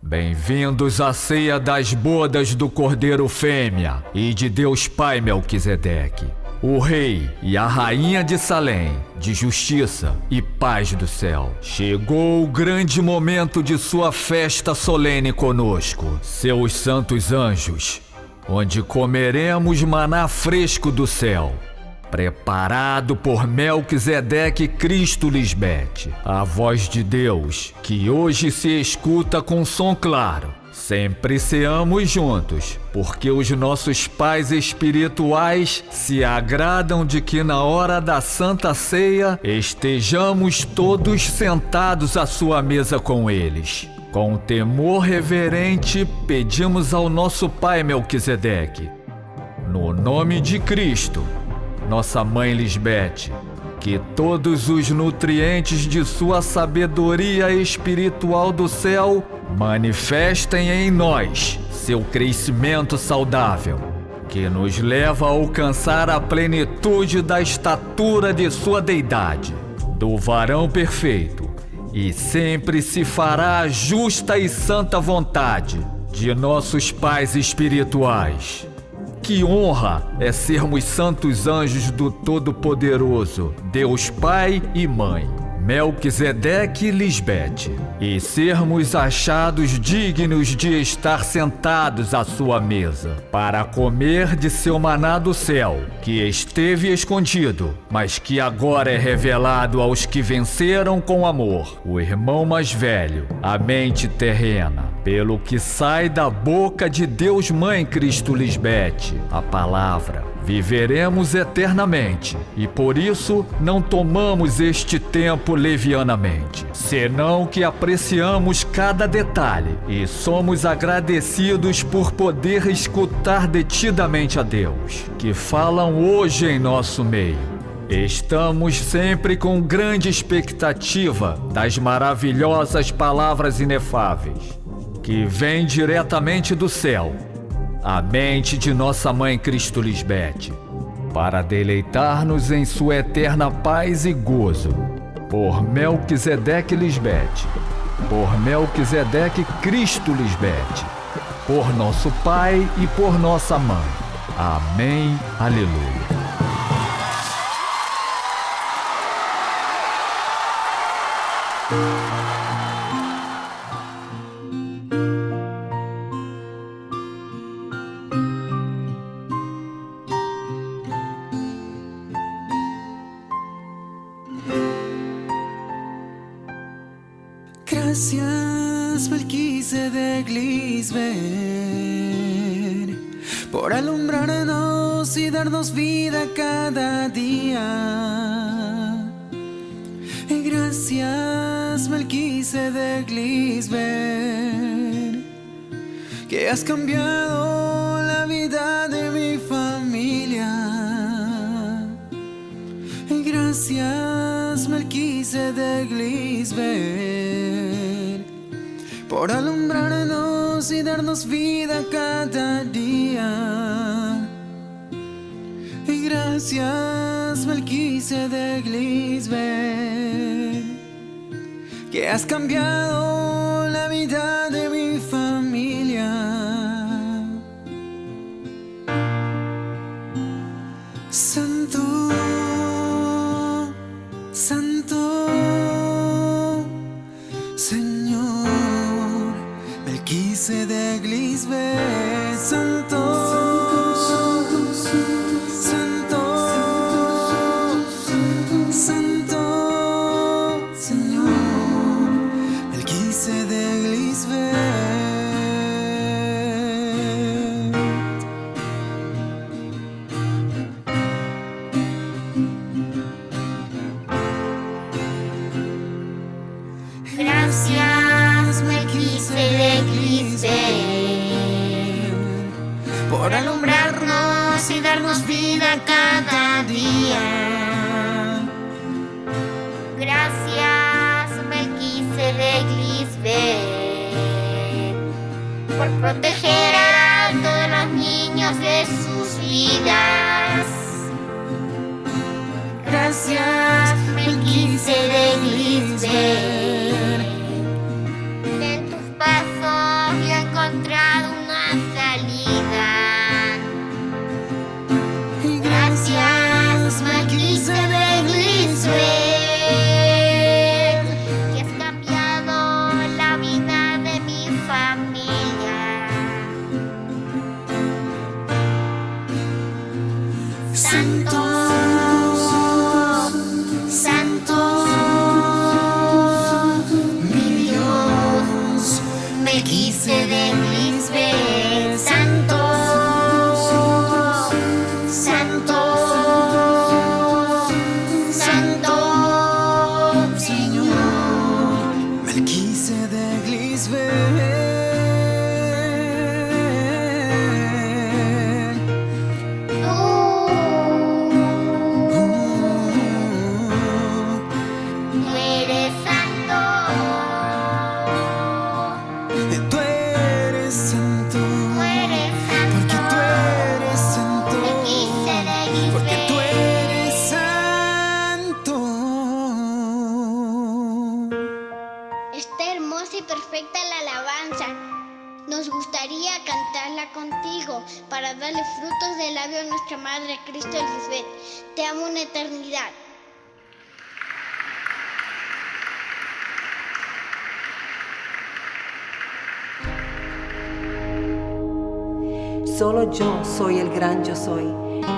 Bem-vindos à ceia das bodas do Cordeiro Fêmea e de Deus Pai Melquisedeque, o Rei e a Rainha de Salém, de justiça e paz do céu. Chegou o grande momento de sua festa solene conosco, seus santos anjos, onde comeremos maná fresco do céu, preparado por Melquisedeque Cristo Lisbete, a voz de Deus, que hoje se escuta com som claro. Sempre ceamos juntos, porque os nossos pais espirituais se agradam de que na hora da Santa Ceia estejamos todos sentados à sua mesa com eles. Com temor reverente, pedimos ao nosso Pai Melquisedeque, no nome de Cristo, nossa Mãe Lisbete, que todos os nutrientes de sua sabedoria espiritual do céu manifestem em nós seu crescimento saudável, que nos leva a alcançar a plenitude da estatura de sua deidade, do varão perfeito, e sempre se fará a justa e santa vontade de nossos pais espirituais. Que honra é sermos santos anjos do Todo-Poderoso, Deus Pai e Mãe, Melquisedeque Lisbete, e sermos achados dignos de estar sentados à sua mesa, para comer de seu maná do céu, que esteve escondido, mas que agora é revelado aos que venceram com amor, o irmão mais velho, a mente terrena, pelo que sai da boca de Deus Mãe Cristo Lisbete, a palavra. Viveremos eternamente, e por isso não tomamos este tempo levianamente, senão que apreciamos cada detalhe e somos agradecidos por poder escutar detidamente a Deus, que falam hoje em nosso meio. Estamos sempre com grande expectativa das maravilhosas palavras inefáveis, que vêm diretamente do céu, a mente de nossa Mãe Cristo Lisbete, para deleitar-nos em sua eterna paz e gozo, por Melquisedeque Lisbete, por Melquisedeque Cristo Lisbete, por nosso Pai e por nossa Mãe. Amém. Aleluia. Gracias, Melquisedec Lisbeth, por alumbrarnos y darnos vida cada día. Gracias, Melquisedec Lisbeth, que has cambiado la vida de mi familia. Gracias, Melquisedec Lisbeth, por alumbrarnos y darnos vida cada día. Gracias, Melquisedec Lisbeth, que has cambiado la vida de mi familia. Santo, Santo, Señor Melquisedec Lisbeth, Santo, Santo, Santo, Santo, Señor Melquisedec Lisbeth. Gracias, Melquisedec Lisbeth, por alumbrarnos y darnos vida cada día. Gracias, Melquisedec Lisbeth, por proteger a todos los niños de sus vidas. Gracias, Melquisedec Lisbeth, en tus pasos y perfecta la alabanza. Nos gustaría cantarla contigo para darle frutos de labio a nuestra Madre Cristo Lisbeth. Te amo en eternidad. Solo yo soy el gran yo soy,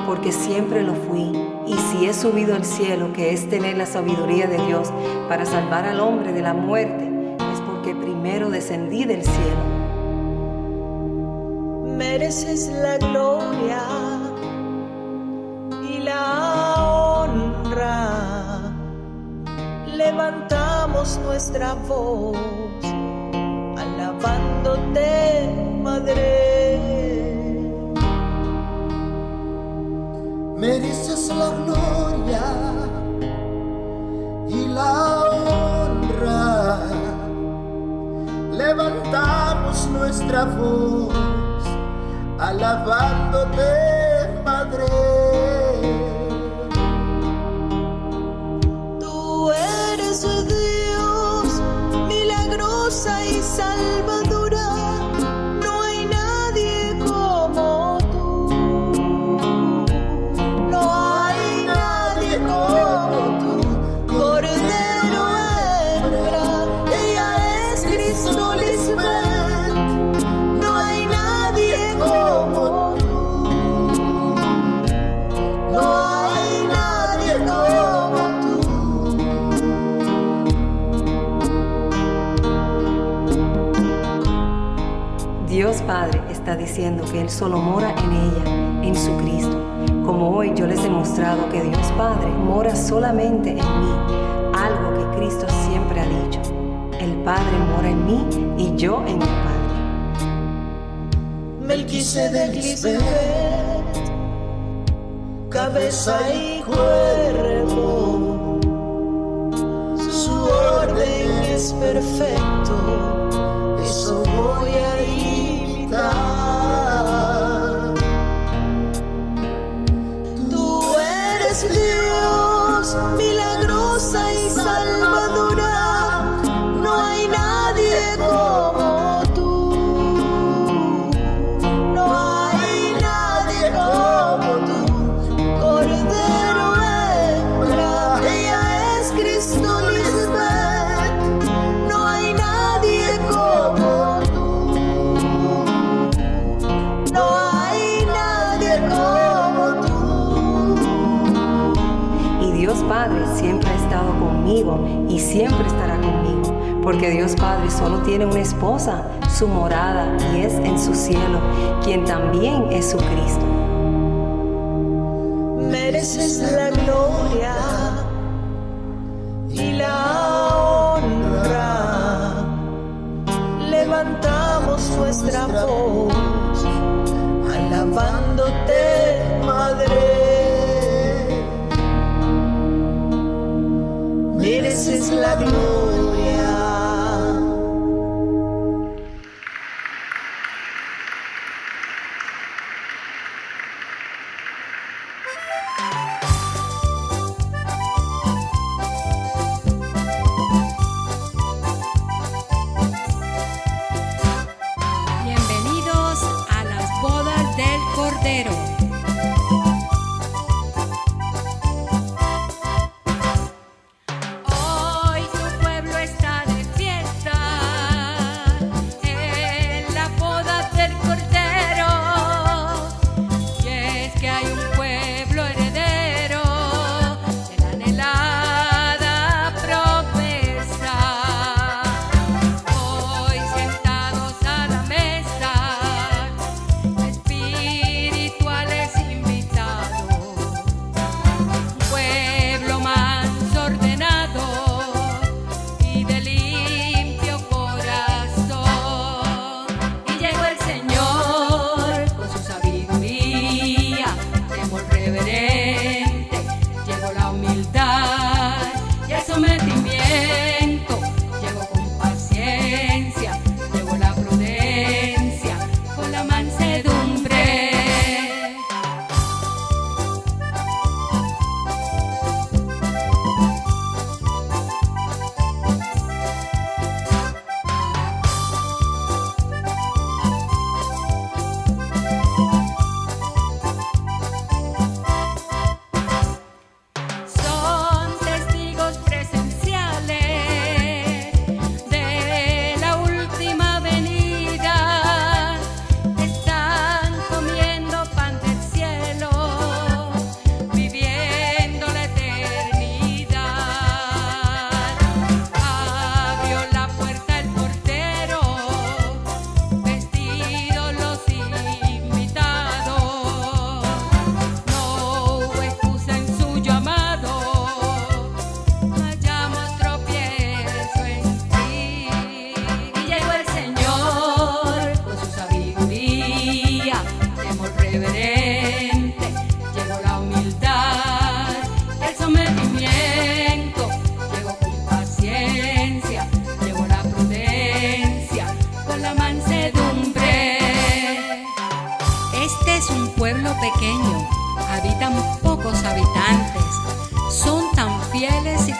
porque siempre lo fui. Y si he subido al cielo, que es tener la sabiduría de Dios para salvar al hombre de la muerte, es porque primero descendí del cielo. Mereces la gloria y la honra. Levantamos nuestra voz, alabándote, Madre. Mereces la gloria y la honra. Levantamos nuestra voz, alabándote, Madre. Tú eres Dios, milagrosa y salvadora. No hay nadie como tú. No hay nadie como tú. Cordero hembra, ella es Cristo Lisbeth. No hay nadie como tú. No hay nadie como tú. Dios Padre está diciendo que Él solo mora en ella, en su Cristo. Como hoy yo les he demostrado que Dios Padre mora solamente en mí, algo que Cristo siempre ha dicho. El Padre mora en mí y yo en mi Padre. Melquisedec Lisbeth, cabeza y cuerpo, su orden es perfecto, eso voy a imitar. Tú eres Dios, milagrosa y salvadora, no hay nadie como tú. No hay nadie como tú, Cordero hembra, ella es Cristo Lisbeth. No hay nadie como tú. No hay nadie como tú. Y Dios Padre siempre ha estado conmigo y siempre estará conmigo, porque Dios Padre solo tiene una esposa, su morada, y es en su cielo, quien también es su Cristo. Mereces la gloria y la honra. Levantamos nuestra voz, alabándote, Madre. Mereces la gloria. Bienvenidos a las bodas del Cordero. Hoy tu pueblo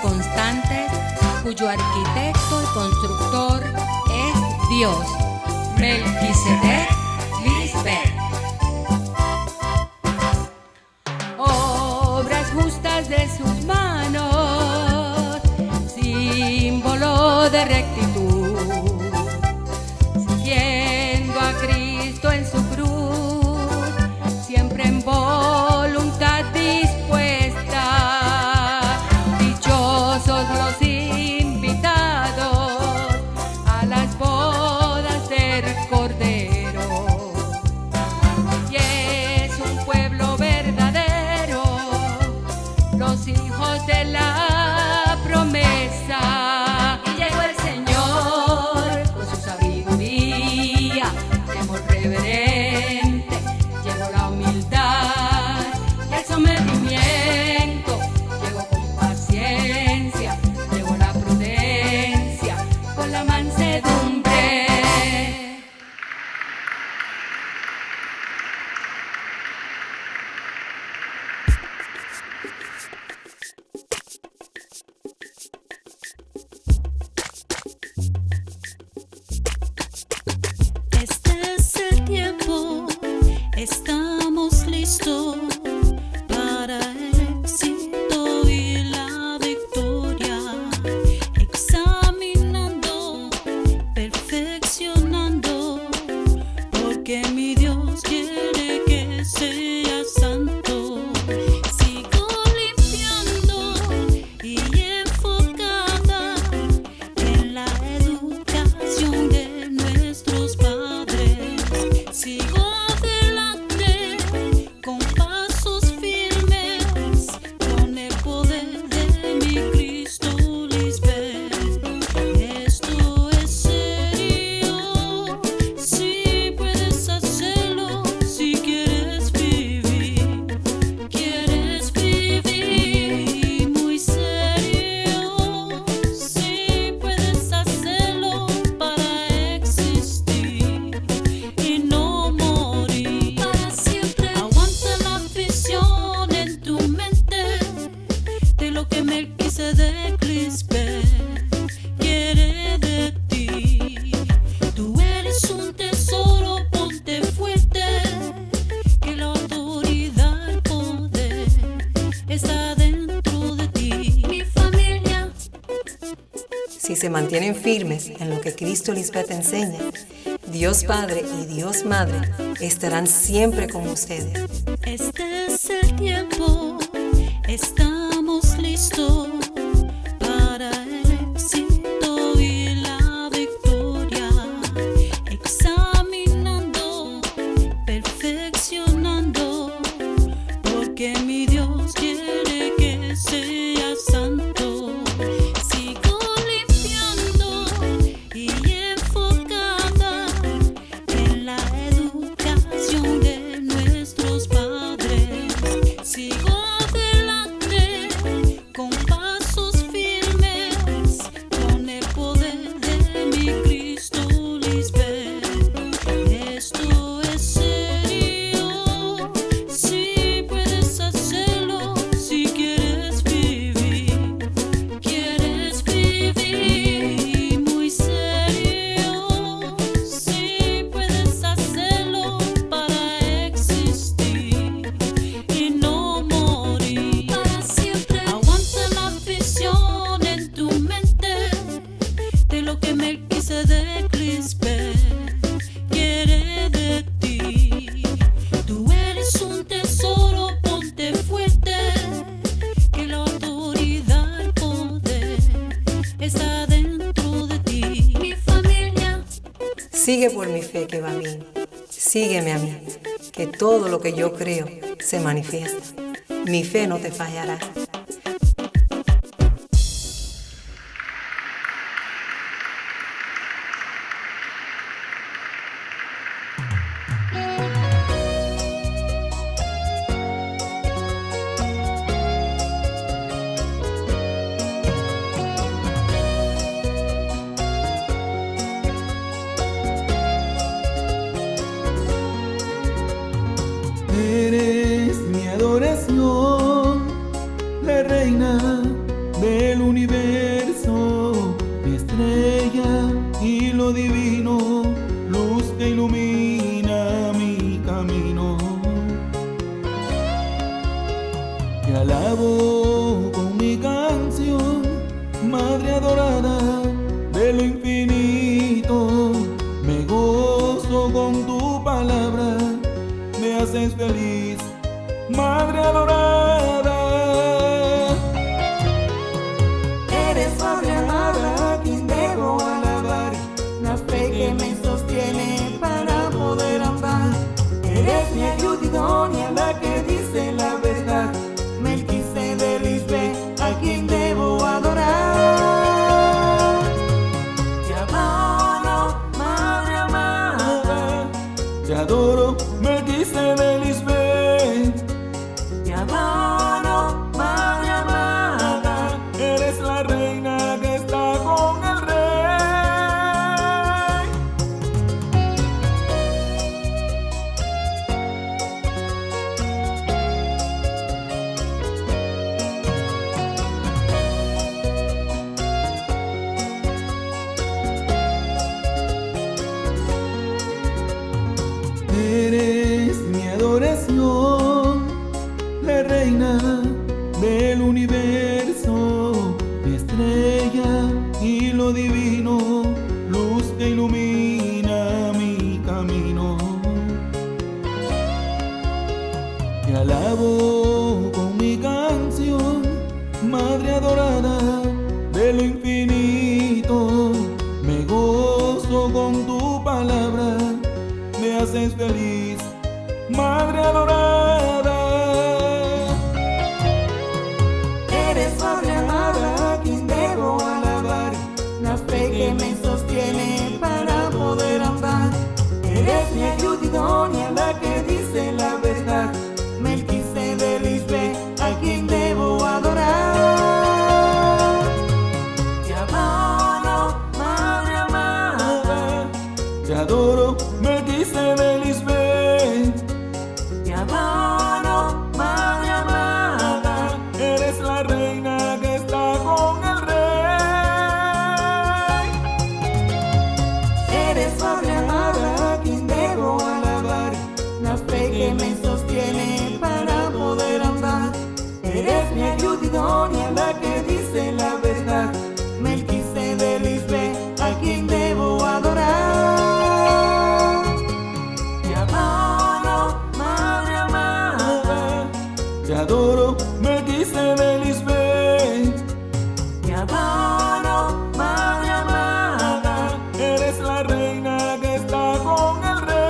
constantes, cuyo arquitecto y constructor es Dios. Melquisedec Lisbeth. Obras justas de sus manos, símbolo de rectitud, siguiendo a Cristo en su cruz, siempre en voluntad dispuesta. Dichosos los invitados a las bodas del Cordero, y es un pueblo verdadero, los hijos de la promesa. Y llegó el Señor con su sabiduría, temor reverente, llegó la humildad y el sometimiento, llegó con paciencia, llegó la prudencia, con la mansedumbre. Este es el tiempo, estamos listos para el éxito y la victoria, examinando, perfeccionando, porque mi Dios quiere que sea santo. Sigo limpiando y enfocada en la educación de nuestros padres. Sigo adelante con pasos firmes, con el poder de mi Cristo Lisbeth. Esto es serio, si puedes hacerlo, si quieres vivir muy serio, si puedes hacerlo para existir y no morir para siempre. Aguanta la visión en tu mente de lo que Melquisedec Lisbeth quiere de ti. Tú eres un tesoro, ponte fuerte, que la autoridad, el poder está dentro de ti. Mi familia, Si se mantienen firmes en lo que Cristo Lisbeth enseña, Dios Padre y Dios Madre estarán siempre con ustedes. este es el tiempo, estamos listos para el éxito y la victoria, examinando, perfeccionando, porque mi Dios quiere que sea santo. Sigo limpiando y enfocada en la educación de nuestros padres. Sigo adelante con pasos firmes, con el poder de mi Cristo Lisbeth. Esto es serio, si puedes hacerlo, si quieres vivir muy serio, si puedes hacerlo para existir y no morir para siempre. Aguanta la visión en tu mente de lo que Melquisedec Lisbeth quiere de ti. Tú eres un tesoro, ponte fuerte, que la autoridad, el poder está dentro de ti. Mi familia, Sigue por mi fe que va bien. Sígueme a mí, que todo lo que yo creo se manifiesta. Mi fe no te fallará. Eres mi adoración, universo, mi estrella y lo divino, luz que ilumina mi camino. Te alabo con mi canción, Madre adorada de lo infinito. Me gozo con tu palabra, me haces feliz, Madre adorada. Eres Madre amada, a quien debo alabar, la fe que me sostiene para poder andar. Eres mi ayuda idónea, la que dice la verdad, Melquisedec Lisbeth, a quien debo adorar. Te adoro, Madre amada, Te adoro, Melquisedec Lisbeth. te adoro, Madre amada. Eres la reina que está con el rey. Eres mi adoración, la reina del universo, mi estrella y lo divino, luz que ilumina mi camino. Te alabo con mi canción, Madre adorada de lo infinito. Me gozo con tu palabra, me haces feliz, Madre adorada. Eres Madre amada, a quien debo alabar, la fe que me sostiene para poder andar. Eres mi ayuda idónea, la que dice la verdad, Melquisedec Lisbeth, a quien debo adorar. Te adoro, Madre amada, Te adoro, Melquisedec Lisbeth. te adoro, Madre amada. Eres la reina que está con el rey. Eres Madre amada, a quien debo alabar, la fe que me sostiene para poder andar. Eres mi ayuda idónea, la que dice la verdad, Melquisedec Lisbeth, a quien debo adorar. Te adoro, Madre amada, Te adoro, Melquisedec Lisbeth. te adoro, Madre amada. Eres la reina que está con el rey.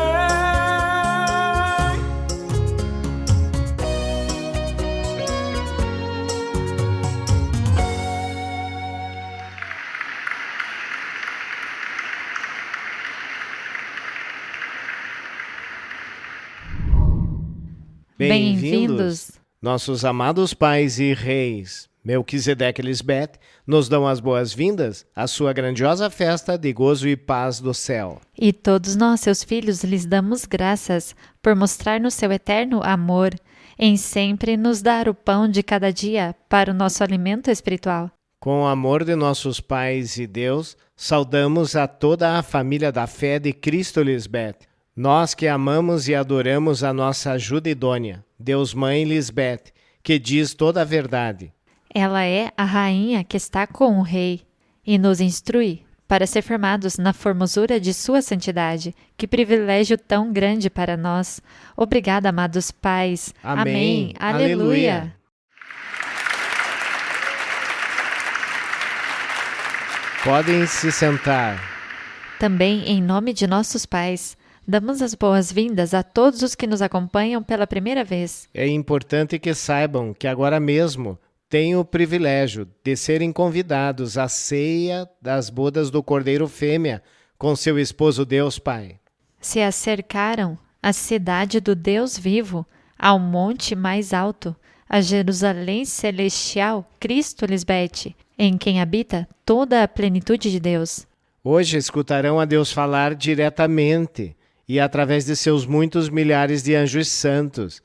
Bem-vindos, nossos amados pais e reis. Melquisedec e Lisbeth nos dão as boas-vindas à sua grandiosa festa de gozo e paz do céu. E todos nós, seus filhos, lhes damos graças por mostrar-nos seu eterno amor, em sempre nos dar o pão de cada dia para o nosso alimento espiritual. Com o amor de nossos pais e Deus, saudamos a toda a família da fé de Cristo Lisbeth. Nós que amamos e adoramos a nossa ajuda idônea, Deus Mãe Lisbeth, que diz toda a verdade. Ela é a rainha que está com o rei e nos instrui para ser formados na formosura de sua santidade. Que privilégio tão grande para nós. Obrigada, amados pais. Amém. Aleluia. Podem se sentar. Também, em nome de nossos pais, damos as boas-vindas a todos os que nos acompanham pela primeira vez. É importante que saibam que agora mesmo têm o privilégio de serem convidados à ceia das bodas do Cordeiro Fêmea com seu esposo Deus Pai. Se acercaram à cidade do Deus vivo, ao monte mais alto, a Jerusalém celestial, Cristo Lisbeth, em quem habita toda a plenitude de Deus. Hoje escutarão a Deus falar diretamente e através de seus muitos milhares de anjos santos,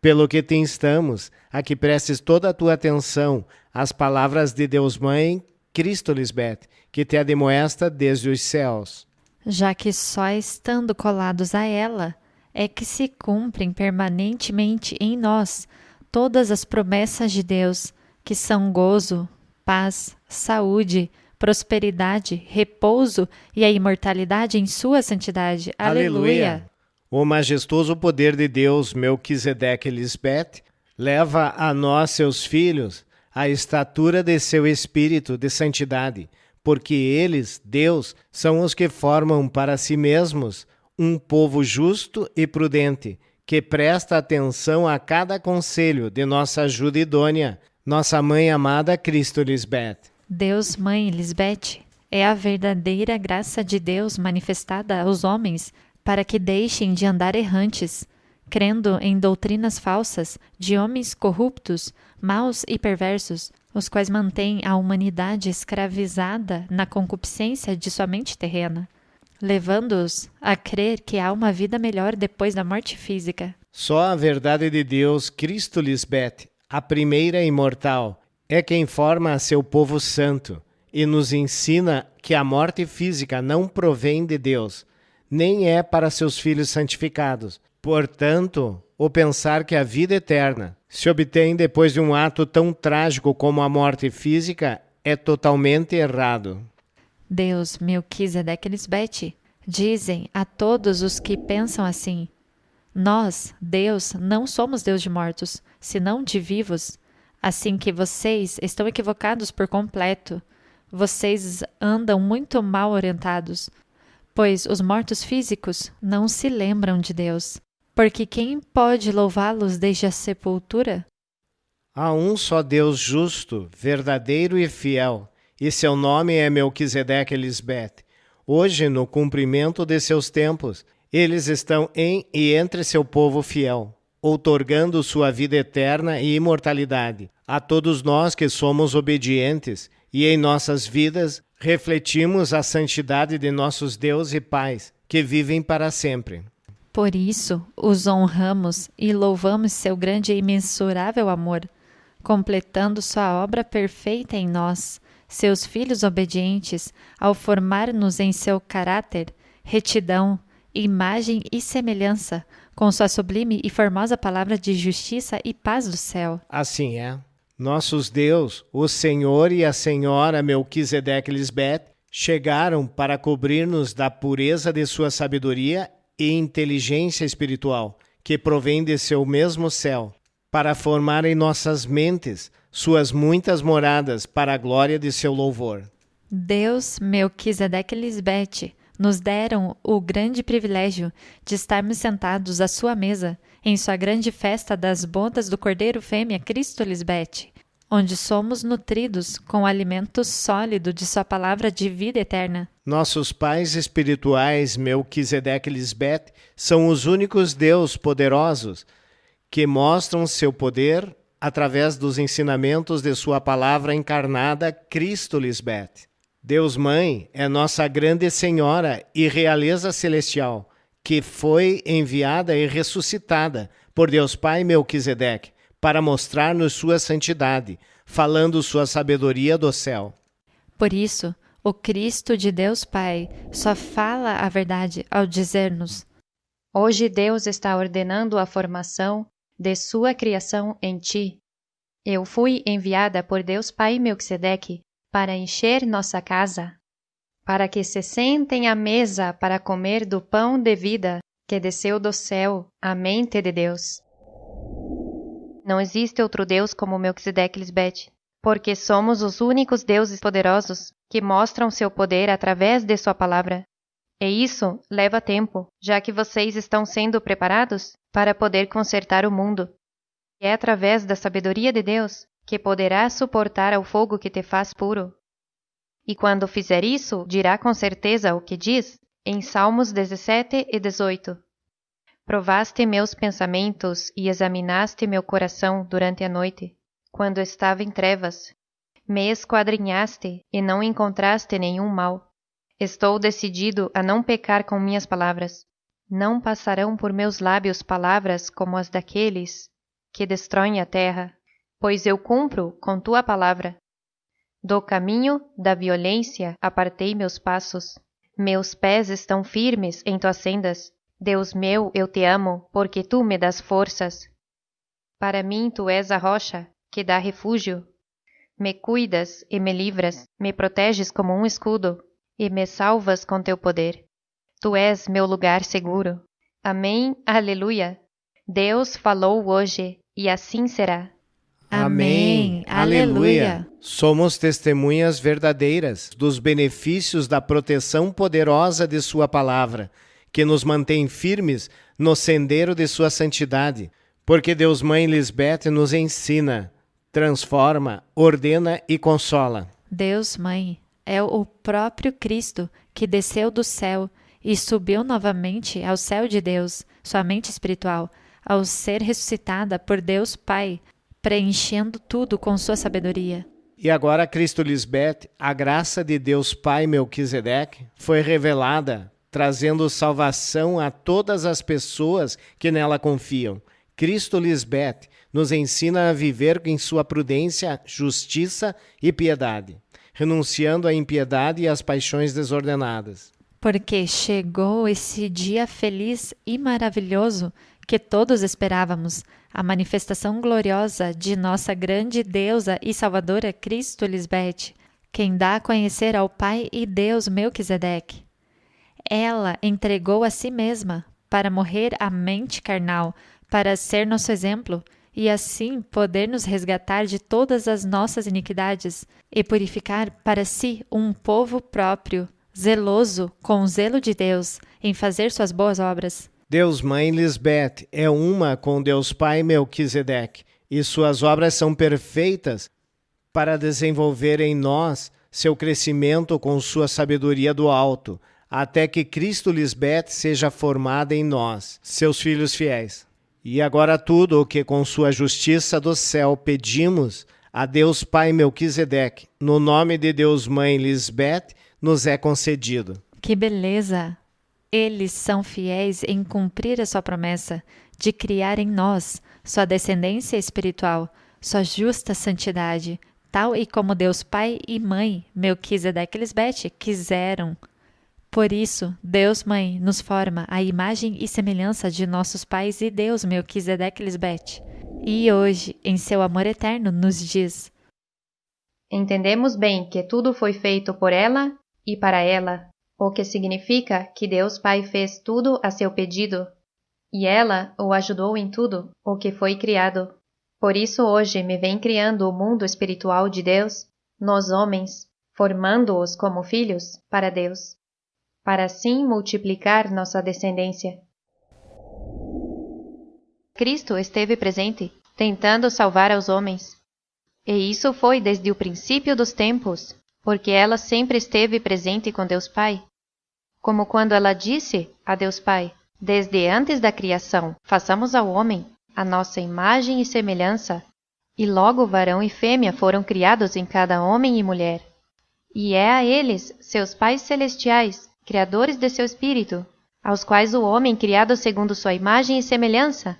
Pelo que te instamos a que prestes toda a tua atenção às palavras de Deus Mãe, Cristo Lisbeth, que te admoesta desde os céus. Já que só estando colados a ela é que se cumprem permanentemente em nós todas as promessas de Deus, que são gozo, paz, saúde, prosperidade, repouso e a imortalidade em sua santidade. Aleluia! O majestoso poder de Deus, Melquisedeque Lisbeth, leva a nós, seus filhos, a estatura de seu espírito de santidade, porque eles, Deus, são os que formam para si mesmos um povo justo e prudente, que presta atenção a cada conselho de nossa ajuda idônea, nossa mãe amada Cristo Lisbeth. Deus Mãe Lisbeth é a verdadeira graça de Deus manifestada aos homens para que deixem de andar errantes, crendo em doutrinas falsas de homens corruptos, maus e perversos, os quais mantêm a humanidade escravizada na concupiscência de sua mente terrena, levando-os a crer que há uma vida melhor depois da morte física. Só a verdade de Deus, Cristo Lisbeth, a primeira imortal, é quem forma a seu povo santo e nos ensina que a morte física não provém de Deus, nem é para seus filhos santificados. Portanto, o pensar que a vida eterna se obtém depois de um ato tão trágico como a morte física é totalmente errado. Deus, Melquisedeque Lisbeth, dizem a todos os que pensam assim: nós, Deus, não somos Deus de mortos, senão de vivos. Assim que vocês estão equivocados por completo. Vocês andam muito mal orientados, pois os mortos físicos não se lembram de Deus. Porque quem pode louvá-los desde a sepultura? Há um só Deus justo, verdadeiro e fiel, e seu nome é Melquisedeque Lisbeth. Hoje, no cumprimento de seus tempos, eles estão em e entre seu povo fiel, outorgando sua vida eterna e imortalidade a todos nós que somos obedientes e em nossas vidas refletimos a santidade de nossos Deus e Pais, que vivem para sempre. Por isso, os honramos e louvamos seu grande e imensurável amor, completando sua obra perfeita em nós, seus filhos obedientes, ao formar-nos em seu caráter, retidão, imagem e semelhança, com sua sublime e formosa palavra de justiça e paz do céu. Assim é. Nossos Deus, o Senhor e a Senhora Melquisedeque Lisbeth, chegaram para cobrir-nos da pureza de sua sabedoria e inteligência espiritual, que provém de seu mesmo céu, para formar em nossas mentes suas muitas moradas para a glória de seu louvor. Deus, Melquisedeque Lisbeth, nos deram o grande privilégio de estarmos sentados à sua mesa, em sua grande festa das bodas do Cordeiro Fêmea Cristo Lisbeth, onde somos nutridos com o alimento sólido de sua palavra de vida eterna. Nossos pais espirituais, Melquisedeque Lisbeth, são os únicos Deus poderosos que mostram seu poder através dos ensinamentos de sua palavra encarnada, Cristo Lisbeth. Deus Mãe é nossa grande Senhora e realeza celestial, que foi enviada e ressuscitada por Deus Pai Melquisedeque para mostrar-nos sua santidade, falando sua sabedoria do céu. Por isso, o Cristo de Deus Pai só fala a verdade ao dizer-nos: hoje Deus está ordenando a formação de sua criação em ti. Eu fui enviada por Deus Pai Melquisedeque para encher nossa casa, para que se sentem à mesa para comer do pão de vida que desceu do céu, a mente de Deus. Não existe outro Deus como Melquisedeque Lisbeth, porque somos os únicos deuses poderosos que mostram seu poder através de sua palavra. E isso leva tempo, já que vocês estão sendo preparados para poder consertar o mundo. É através da sabedoria de Deus que poderás suportar ao fogo que te faz puro. E quando fizer isso, dirá com certeza o que diz em Salmos 17 e 18. Provaste meus pensamentos e examinaste meu coração durante a noite, quando estava em trevas. Me esquadrinhaste e não encontraste nenhum mal. Estou decidido a não pecar com minhas palavras. Não passarão por meus lábios palavras como as daqueles que destroem a terra, pois eu cumpro com tua palavra. Do caminho da violência apartei meus passos. Meus pés estão firmes em tuas sendas. Deus meu, eu te amo, porque tu me das forças. Para mim tu és a rocha que dá refúgio. Me cuidas e me livras, me proteges como um escudo, e me salvas com teu poder. Tu és meu lugar seguro. Amém, aleluia. Deus falou hoje, e assim será. Amém, aleluia. Somos testemunhas verdadeiras dos benefícios da proteção poderosa de sua palavra, que nos mantém firmes no sendero de sua santidade, porque Deus Mãe Lisbeth nos ensina, transforma, ordena e consola. Deus Mãe é o próprio Cristo que desceu do céu e subiu novamente ao céu de Deus, sua mente espiritual, ao ser ressuscitada por Deus Pai, preenchendo tudo com sua sabedoria. E agora, Cristo Lisbeth, a graça de Deus Pai Melquisedeque foi revelada, trazendo salvação a todas as pessoas que nela confiam. Cristo Lisbeth nos ensina a viver em sua prudência, justiça e piedade, renunciando à impiedade e às paixões desordenadas. Porque chegou esse dia feliz e maravilhoso que todos esperávamos, a manifestação gloriosa de nossa grande deusa e salvadora Cristo Lisbeth, quem dá a conhecer ao Pai e Deus Melquisedeque. Ela entregou a si mesma para morrer à mente carnal, para ser nosso exemplo e assim poder nos resgatar de todas as nossas iniquidades e purificar para si um povo próprio, zeloso com o zelo de Deus em fazer suas boas obras. Deus Mãe Lisbeth é uma com Deus Pai Melquisedeque, e suas obras são perfeitas para desenvolver em nós seu crescimento com sua sabedoria do alto, até que Cristo Lisbeth seja formada em nós, seus filhos fiéis. E agora tudo o que com sua justiça do céu pedimos a Deus Pai Melquisedeque, no nome de Deus Mãe Lisbeth, nos é concedido. Que beleza! Eles são fiéis em cumprir a sua promessa de criar em nós sua descendência espiritual, sua justa santidade, tal e como Deus Pai e Mãe Melquisedeque Lisbeth quiseram. Por isso, Deus Mãe nos forma a imagem e semelhança de nossos pais e Deus Melquisedeque Lisbeth. E hoje, em seu amor eterno, nos diz: Entendemos bem que tudo foi feito por ela e para ela, o que significa que Deus Pai fez tudo a seu pedido, e ela o ajudou em tudo o que foi criado. Por isso hoje me vem criando o mundo espiritual de Deus, nos homens, formando-os como filhos para Deus, para assim multiplicar nossa descendência. Cristo esteve presente, tentando salvar aos homens. E isso foi desde o princípio dos tempos, porque ela sempre esteve presente com Deus Pai. Como quando ela disse a Deus Pai, desde antes da criação, façamos ao homem a nossa imagem e semelhança, e logo varão e fêmea foram criados em cada homem e mulher. E é a eles, seus pais celestiais, criadores de seu espírito, aos quais o homem criado segundo sua imagem e semelhança,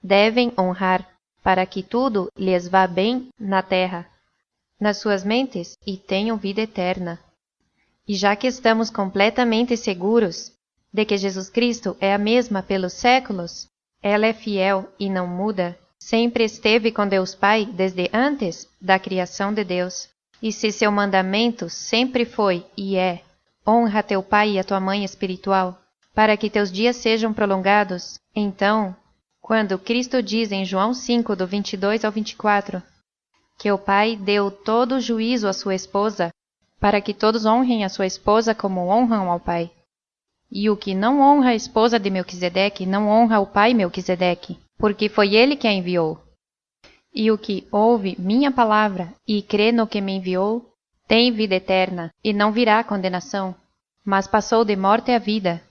devem honrar, para que tudo lhes vá bem na terra, nas suas mentes, e tenham vida eterna. E já que estamos completamente seguros de que Jesus Cristo é a mesma pelos séculos, ela é fiel e não muda, sempre esteve com Deus Pai desde antes da criação de Deus. E se seu mandamento sempre foi e é, honra teu pai e a tua mãe espiritual, para que teus dias sejam prolongados, então, quando Cristo diz em João 5, do 22 ao 24, que o pai deu todo o juízo à sua esposa, para que todos honrem a sua esposa como honram ao pai. E o que não honra a esposa de Melquisedeque não honra o pai Melquisedeque, porque foi ele que a enviou. E o que ouve minha palavra e crê no que me enviou, tem vida eterna, e não virá a condenação, mas passou de morte à vida.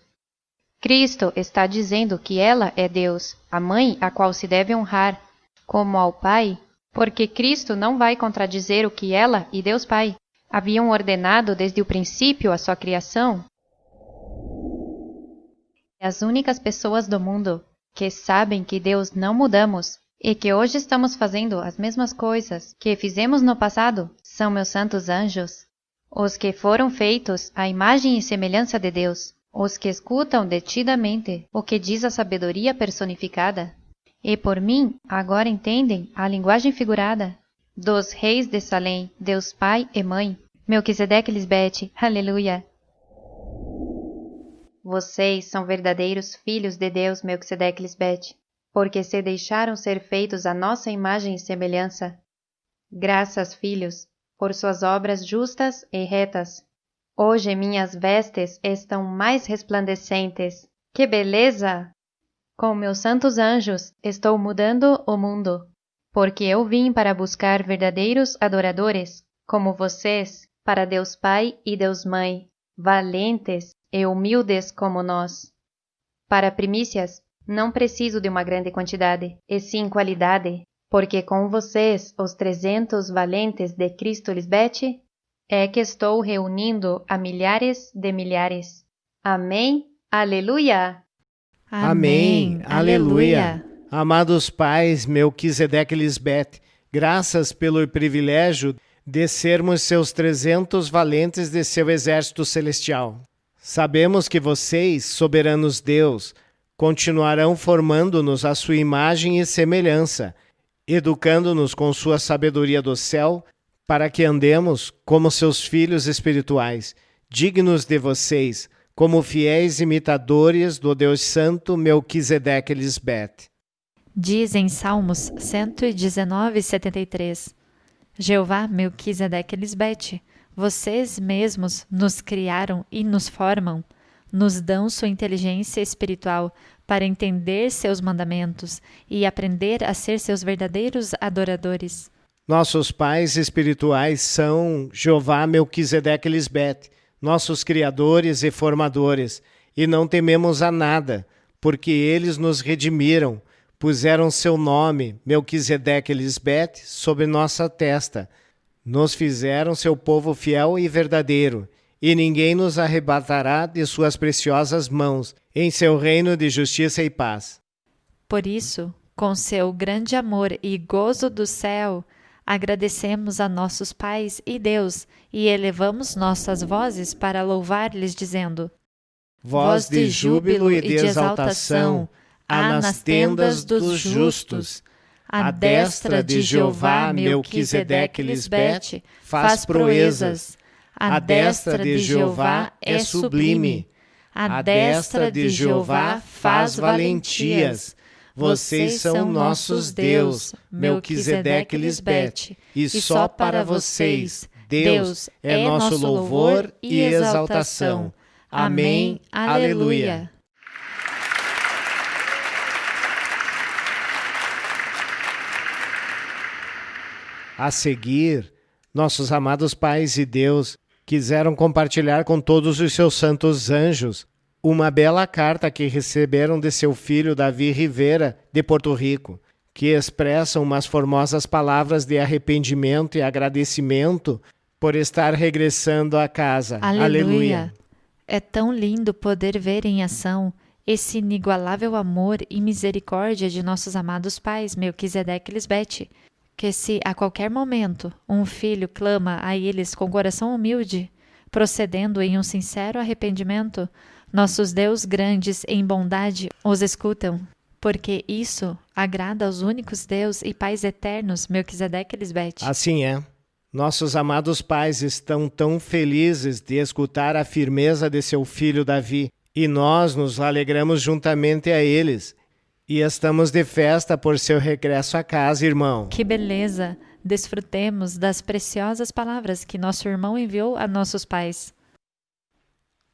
Cristo está dizendo que ela é Deus, a mãe a qual se deve honrar, como ao Pai, porque Cristo não vai contradizer o que ela e Deus Pai haviam ordenado desde o princípio à sua criação. As únicas pessoas do mundo que sabem que Deus não mudamos e que hoje estamos fazendo as mesmas coisas que fizemos no passado, são meus santos anjos, os que foram feitos à imagem e semelhança de Deus, os que escutam detidamente o que diz a sabedoria personificada, e por mim agora entendem a linguagem figurada dos reis de Salém, Deus Pai e Mãe, Melquisedeque e Lisbete, aleluia! Vocês são verdadeiros filhos de Deus, Melquisedeque e Lisbete, porque se deixaram ser feitos à nossa imagem e semelhança. Graças, filhos, por suas obras justas e retas. Hoje minhas vestes estão mais resplandecentes. Que beleza! Com meus santos anjos estou mudando o mundo, porque eu vim para buscar verdadeiros adoradores, como vocês, para Deus Pai e Deus Mãe, valentes e humildes como nós. Para primícias, não preciso de uma grande quantidade, e sim qualidade, porque com vocês, os 300 valentes de Cristo Lisbete, é que estou reunindo a milhares de milhares. Amém? Aleluia! Amém. Aleluia. Amados pais Melquisedeque e Lisbete, graças pelo privilégio de sermos seus 300 valentes de seu exército celestial. Sabemos que vocês, soberanos Deus, continuarão formando-nos à sua imagem e semelhança, educando-nos com sua sabedoria do céu, para que andemos como seus filhos espirituais, dignos de vocês, como fiéis imitadores do Deus Santo Melquisedeque e Lisbete. Diz em Salmos 119:73, Jeová Melquisedeque e Lisbete, vocês mesmos nos criaram e nos formam, nos dão sua inteligência espiritual para entender seus mandamentos e aprender a ser seus verdadeiros adoradores. Nossos pais espirituais são Jeová Melquisedeque e Lisbete, nossos criadores e formadores, e não tememos a nada, porque eles nos redimiram, puseram seu nome, Melquisedeque e Lisbete, sobre nossa testa, nos fizeram seu povo fiel e verdadeiro, e ninguém nos arrebatará de suas preciosas mãos, em seu reino de justiça e paz. Por isso, com seu grande amor e gozo do céu, agradecemos a nossos pais e Deus e elevamos nossas vozes para louvar-lhes, dizendo: Voz de júbilo e de exaltação há nas tendas dos justos. A destra de Jeová Melquisedeque e Lisbete faz proezas. A destra de Jeová é sublime. A destra de Jeová faz valentias. Vocês são nossos Deus, Melquisedeque e Lisbete, e só para vocês, Deus, é nosso louvor e exaltação. Amém. Aleluia. A seguir, nossos amados pais e Deus quiseram compartilhar com todos os seus santos anjos uma bela carta que receberam de seu filho Davi Rivera, de Porto Rico, que expressam umas formosas palavras de arrependimento e agradecimento por estar regressando à casa. Aleluia. É tão lindo poder ver em ação esse inigualável amor e misericórdia de nossos amados pais, Melquisedeque e Lisbete, que se a qualquer momento um filho clama a eles com coração humilde, procedendo em um sincero arrependimento, nossos Deus grandes em bondade os escutam, porque isso agrada aos únicos Deus e pais eternos, Melquisedeque e Lisbete. Assim é. Nossos amados pais estão tão felizes de escutar a firmeza de seu filho Davi, e nós nos alegramos juntamente a eles. E estamos de festa por seu regresso à casa, irmão. Que beleza! Desfrutemos das preciosas palavras que nosso irmão enviou a nossos pais.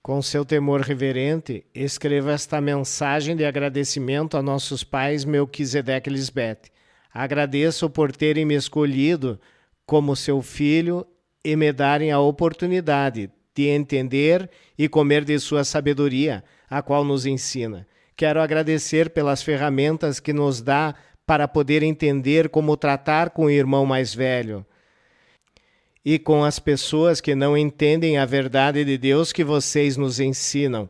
Com seu temor reverente, escreva esta mensagem de agradecimento a nossos pais Melquisedeque e Lisbete. Agradeço por terem me escolhido como seu filho e me darem a oportunidade de entender e comer de sua sabedoria, a qual nos ensina. Quero agradecer pelas ferramentas que nos dá para poder entender como tratar com o irmão mais velho e com as pessoas que não entendem a verdade de Deus que vocês nos ensinam,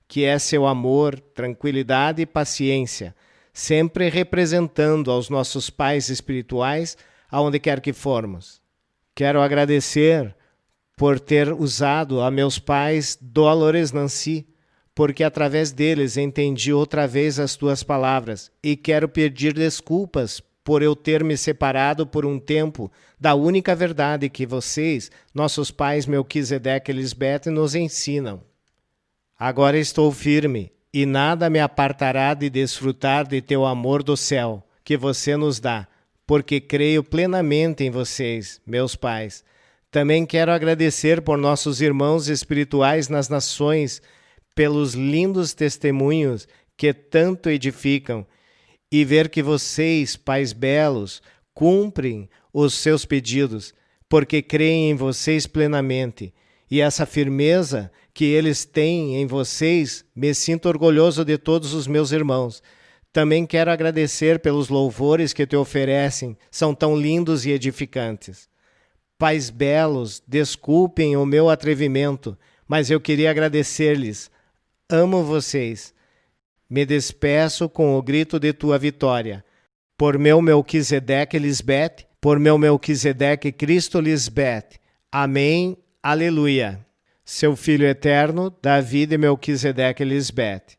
que é seu amor, tranquilidade e paciência. sempre representando aos nossos pais espirituais aonde quer que formos. Quero agradecer por ter usado a meus pais Dolores Nancy, porque através deles entendi outra vez as tuas palavras e quero pedir desculpas por eu ter me separado por um tempo da única verdade que vocês, nossos pais Melquisedeque e Lisbete, nos ensinam. Agora estou firme e nada me apartará de desfrutar de teu amor do céu, que você nos dá, porque creio plenamente em vocês, meus pais. Também quero agradecer por nossos irmãos espirituais nas nações, pelos lindos testemunhos que tanto edificam, e ver que vocês, pais belos, cumprem os seus pedidos, porque creem em vocês plenamente. E essa firmeza que eles têm em vocês, me sinto orgulhoso de todos os meus irmãos. Também quero agradecer pelos louvores que te oferecem, são tão lindos e edificantes. Pais belos, desculpem o meu atrevimento, mas eu queria agradecer-lhes. Amo vocês. Me despeço com o grito de tua vitória. Por meu Melquisedeque Lisbete, por meu Melquisedeque Cristo Lisbete. Amém. Aleluia. Seu Filho eterno, Davi de Melquisedeque Lisbete.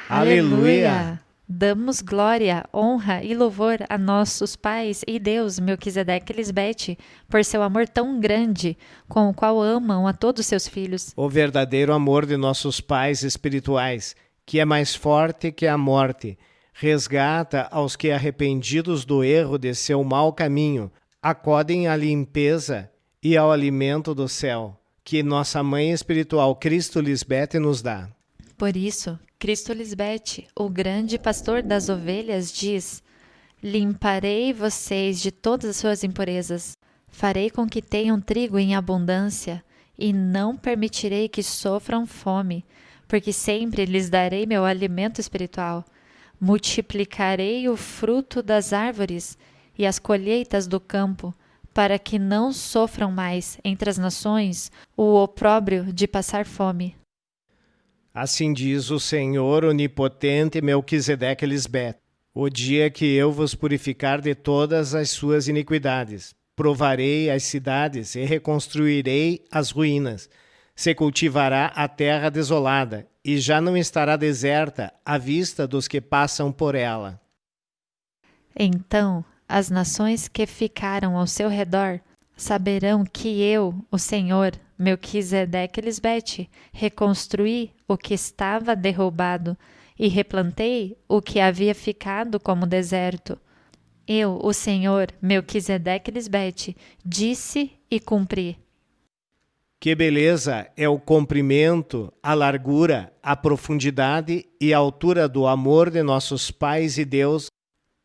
Aleluia. Damos glória, honra e louvor a nossos pais e Deus Melquisedeque e Lisbete, por seu amor tão grande, com o qual amam a todos seus filhos. O verdadeiro amor de nossos pais espirituais, que é mais forte que a morte, resgata aos que, arrependidos do erro de seu mau caminho, acodem à limpeza e ao alimento do céu, que nossa mãe espiritual Cristo Lisbete nos dá. Por isso, Cristo Lisbete, o grande pastor das ovelhas, diz: limparei vocês de todas as suas impurezas, farei com que tenham trigo em abundância, e não permitirei que sofram fome, porque sempre lhes darei meu alimento espiritual. Multiplicarei o fruto das árvores e as colheitas do campo, para que não sofram mais entre as nações o opróbrio de passar fome. Assim diz o Senhor onipotente Melquisedeque Lisbete: o dia que eu vos purificar de todas as suas iniquidades, provarei as cidades e reconstruirei as ruínas. Se cultivará a terra desolada, e já não estará deserta à vista dos que passam por ela. Então as nações que ficaram ao seu redor saberão que eu, o Senhor, Melquisedeque Lisbete, reconstruí o que estava derrubado e replantei o que havia ficado como deserto. Eu, o Senhor, Melquisedeque Lisbete, disse e cumpri. Que beleza é o comprimento, a largura, a profundidade e a altura do amor de nossos pais e Deus.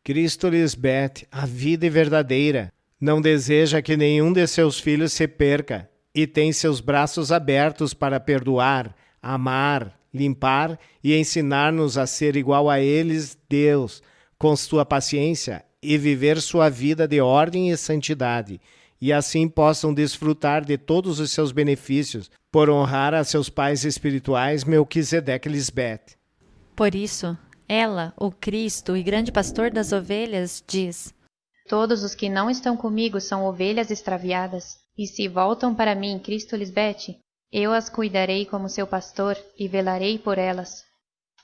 Cristo Lisbete, a vida verdadeira, não deseja que nenhum de seus filhos se perca e tem seus braços abertos para perdoar, amar, limpar e ensinar-nos a ser igual a eles, Deus, com sua paciência e viver sua vida de ordem e santidade, e assim possam desfrutar de todos os seus benefícios, por honrar a seus pais espirituais Melquisedeque Lisbete. Por isso, ela, o Cristo e grande pastor das ovelhas, diz: todos os que não estão comigo são ovelhas extraviadas, e se voltam para mim, Cristo Lisbete, eu as cuidarei como seu pastor e velarei por elas.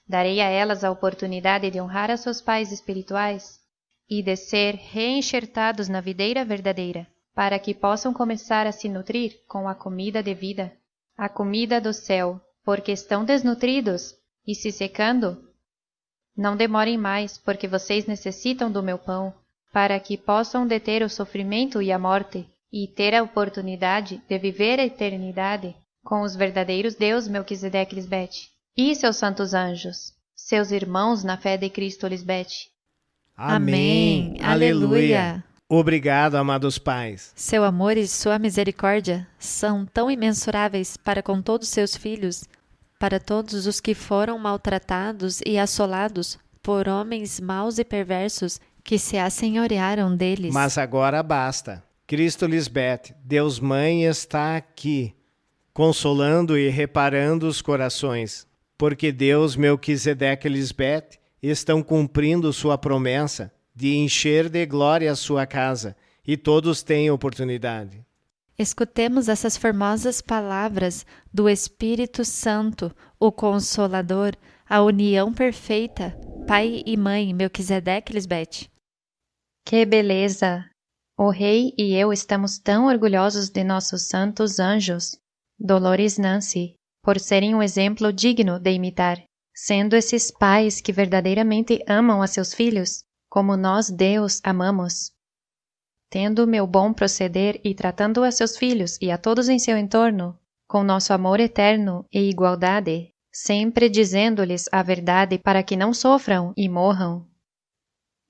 Darei a elas a oportunidade de honrar a seus pais espirituais e de ser reenxertados na videira verdadeira, para que possam começar a se nutrir com a comida de vida, a comida do céu, porque estão desnutridos e se secando. Não demorem mais, porque vocês necessitam do meu pão, para que possam deter o sofrimento e a morte, e ter a oportunidade de viver a eternidade com os verdadeiros Deus Melquisedeque Lisbete e seus santos anjos, seus irmãos na fé de Cristo Lisbete. Amém. Aleluia. Obrigado, amados pais. Seu amor e sua misericórdia são tão imensuráveis para com todos seus filhos, para todos os que foram maltratados e assolados por homens maus e perversos que se assenhorearam deles. Mas agora basta. Cristo Lisbete, Deus Mãe, está aqui. consolando e reparando os corações, porque Deus, Melquisedeque e Lisbete estão cumprindo sua promessa de encher de glória a sua casa, e todos têm oportunidade. Escutemos essas formosas palavras do Espírito Santo, o Consolador, a união perfeita, pai e mãe, Melquisedeque e Lisbete. Que beleza! O rei e eu estamos tão orgulhosos de nossos santos anjos, Dolores Nancy, por serem um exemplo digno de imitar, sendo esses pais que verdadeiramente amam a seus filhos, como nós, Deus, amamos. Tendo meu bom proceder e tratando a seus filhos e a todos em seu entorno, com nosso amor eterno e igualdade, sempre dizendo-lhes a verdade para que não sofram e morram.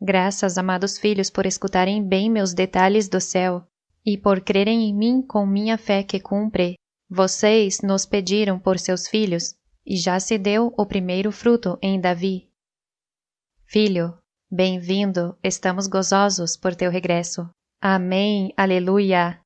Graças, amados filhos, por escutarem bem meus detalhes do céu e por crerem em mim com minha fé que cumpre. Vocês nos pediram por seus filhos e já se deu o primeiro fruto em Davi. Filho, bem-vindo, estamos gozosos por teu regresso. Amém, aleluia.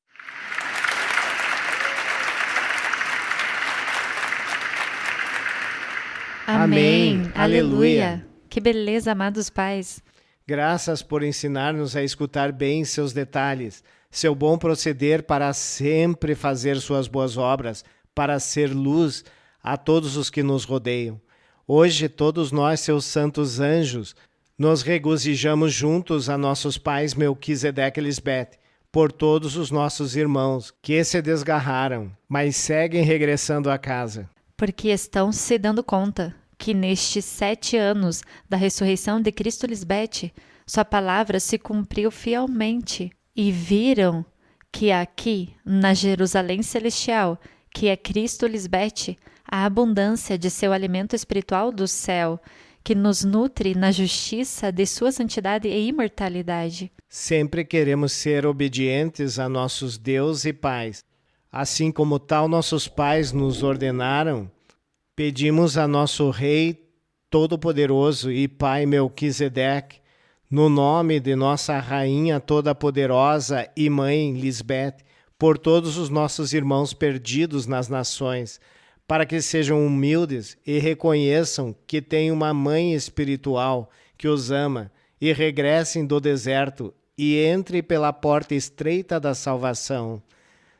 Amém, aleluia. Que beleza, amados pais. Graças por ensinar-nos a escutar bem seus detalhes, seu bom proceder para sempre fazer suas boas obras, para ser luz a todos os que nos rodeiam. Hoje, todos nós, seus santos anjos, nos regozijamos juntos a nossos pais Melquisedeque e Lisbete, por todos os nossos irmãos que se desgarraram, mas seguem regressando a casa. Porque estão se dando conta que nestes 7 anos da ressurreição de Cristo Lisbete, sua palavra se cumpriu fielmente, e viram que aqui, na Jerusalém Celestial, que é Cristo Lisbete, a abundância de seu alimento espiritual do céu, que nos nutre na justiça de sua santidade e imortalidade. Sempre queremos ser obedientes a nossos Deus e pais. Assim como tal nossos pais nos ordenaram, pedimos a nosso Rei Todo-Poderoso e Pai Melquisedeque, no nome de nossa Rainha Toda-Poderosa e Mãe Lisbete, por todos os nossos irmãos perdidos nas nações, para que sejam humildes e reconheçam que têm uma mãe espiritual que os ama e regressem do deserto e entrem pela porta estreita da salvação.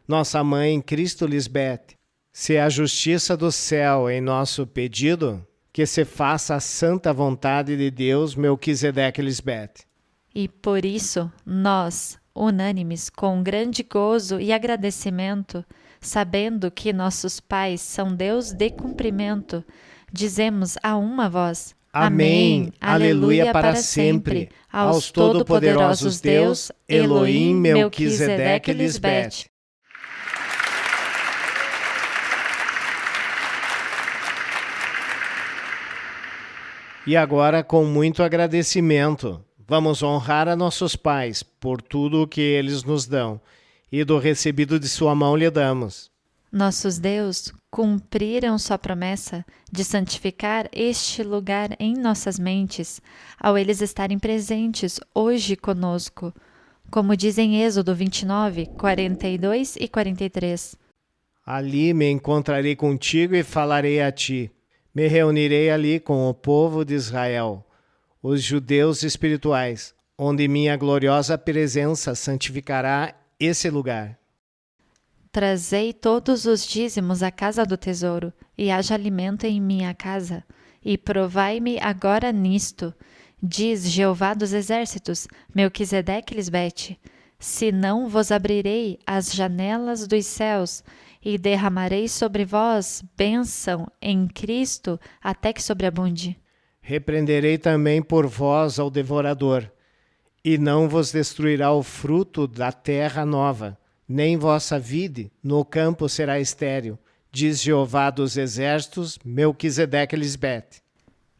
Nossa mãe Cristo Lisbete, se a justiça do céu em nosso pedido, que se faça a santa vontade de Deus, Melquisedeque e Lisbete. E por isso, nós, unânimes, com grande gozo e agradecimento, sabendo que nossos pais são Deus de cumprimento, dizemos a uma voz: Amém, aleluia para sempre, aos todo-poderosos Deus, Elohim, Melquisedeque e Lisbete. E agora, com muito agradecimento, vamos honrar a nossos pais por tudo o que eles nos dão, e do recebido de sua mão lhe damos. Nossos Deus cumpriram sua promessa de santificar este lugar em nossas mentes, ao eles estarem presentes hoje conosco, como diz em Êxodo 29, 42 e 43. Ali me encontrarei contigo e falarei a ti. Me reunirei ali com o povo de Israel, os judeus espirituais, onde minha gloriosa presença santificará esse lugar. Trazei todos os dízimos à casa do tesouro, e haja alimento em minha casa, e provai-me agora nisto, diz Jeová dos exércitos, Melquisedeque e Lisbete, se não vos abrirei as janelas dos céus, e derramarei sobre vós bênção em Cristo até que sobreabunde. Repreenderei também por vós ao devorador, e não vos destruirá o fruto da terra nova, nem vossa vide no campo será estéril, diz Jeová dos exércitos, Melquisedeque e Lisbete.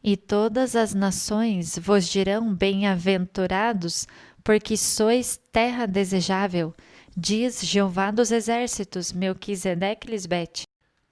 E todas as nações vos dirão bem-aventurados, porque sois terra desejável, diz Jeová dos exércitos, Melquisedeque e Lisbete.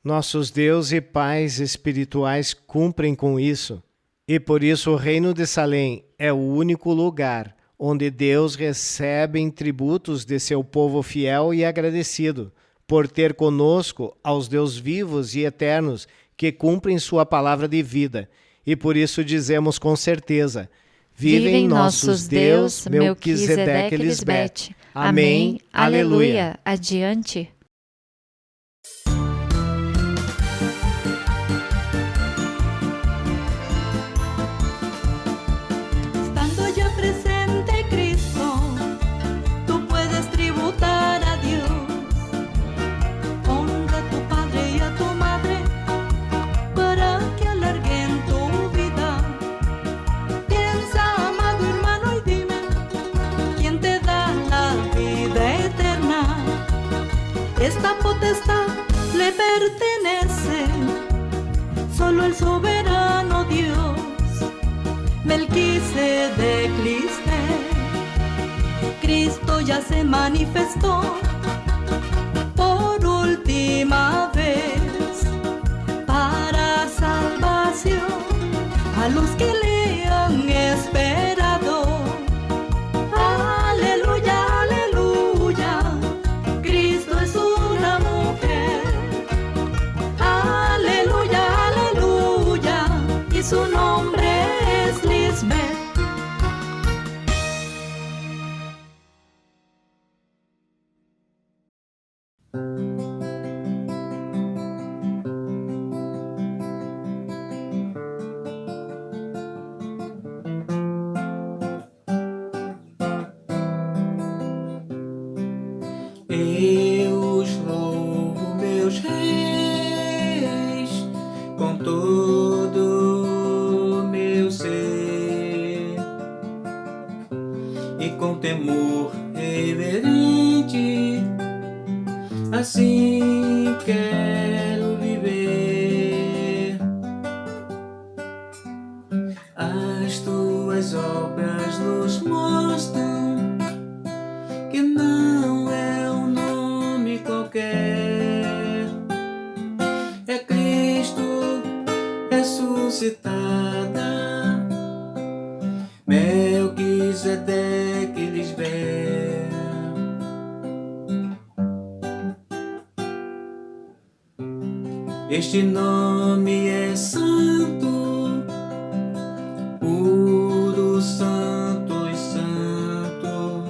Nossos Deus e pais espirituais cumprem com isso, e por isso o reino de Salém é o único lugar onde Deus recebe tributos de seu povo fiel e agradecido, por ter conosco aos Deus vivos e eternos que cumprem sua palavra de vida. E por isso dizemos com certeza: vivem nossos Deus, Melquisedeque e Lisbete. Amém. Aleluia. Adiante. Estando ya presente Cristo, tú puedes tributar a Dios. Honra a tu padre y a tu madre para que alarguen tu vida. Piensa, amado hermano, y dime, ¿quién te da la vida eterna? Esta potestad le pertenece solo al soberano Dios. Melquisedec Lisbeth, Cristo ya se manifestó por última vez para salvación a los que le han esperado. Aleluya, aleluya, Cristo es una mujer. Aleluya, aleluya, y su nombre es Lisbeth. Eu os louvo, meus reis, com todo o meu ser, e com temor reverente, assim quero viver. As tuas obras nos mostram que não é um nome qualquer, é Cristo ressuscitada, Melquisedeque e Lisbeth. Este nome é santo, puro, santo e santo,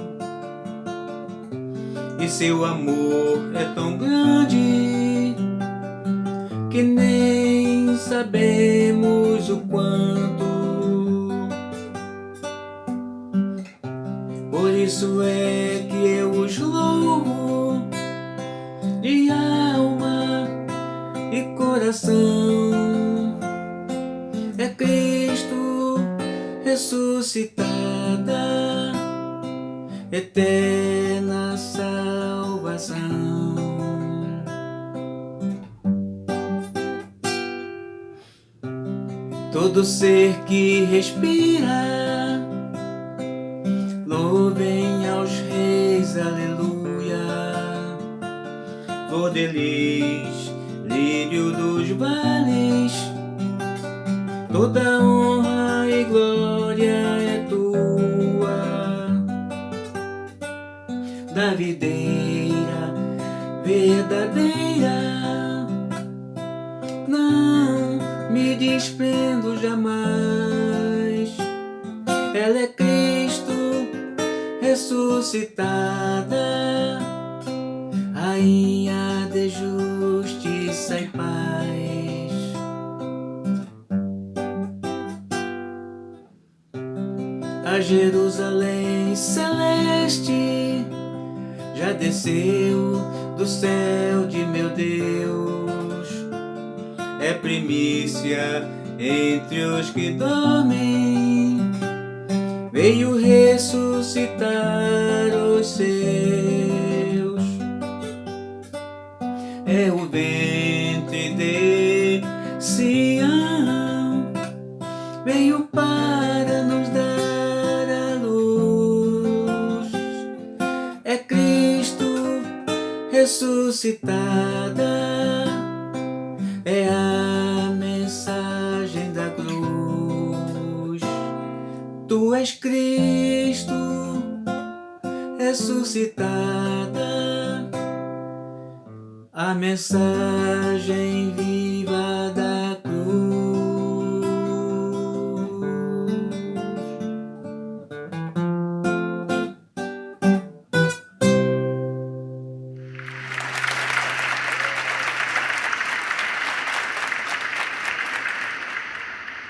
e seu amor é tão grande que nem sabemos o quanto. Por isso é que eu os louvo de alma e coração. É Cristo ressuscitada, eterna salvação. Todo ser que respira, louvem aos reis, aleluia. Flor de lis, lírio dos vales, toda honra e glória é tua. Da videira verdadeira não me desprendo jamais. Ela é Cristo ressuscitada, rainha de justiça e paz. A Jerusalém celeste já desceu do céu de meu Deus, é primícia entre os que dormem, veio ressuscitar os seus. É o ventre de Sião, veio para nos dar a luz. É Cristo ressuscitada, é a mensagem da cruz. Tu és Cristo ressuscitada, a mensagem viva da cruz.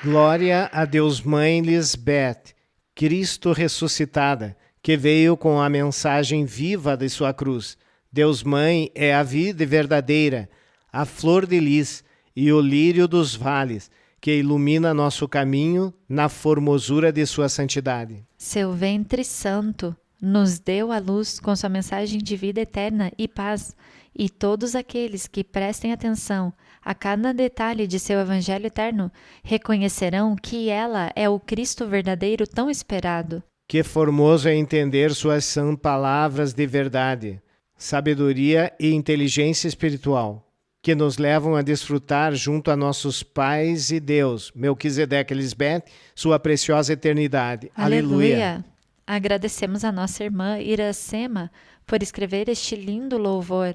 Glória a Deus Mãe Lisbeth, Cristo ressuscitada, que veio com a mensagem viva de sua cruz. Deus Mãe é a vida verdadeira, a flor de lis e o lírio dos vales, que ilumina nosso caminho na formosura de sua santidade. Seu ventre santo nos deu a luz com sua mensagem de vida eterna e paz, e todos aqueles que prestem atenção a cada detalhe de seu evangelho eterno reconhecerão que ela é o Cristo verdadeiro tão esperado. Que formoso é entender suas sãs palavras de verdade, sabedoria e inteligência espiritual, que nos levam a desfrutar junto a nossos pais e Deus, Melquisedeque e Lisbeth, sua preciosa eternidade. Aleluia! Agradecemos a nossa irmã Iracema por escrever este lindo louvor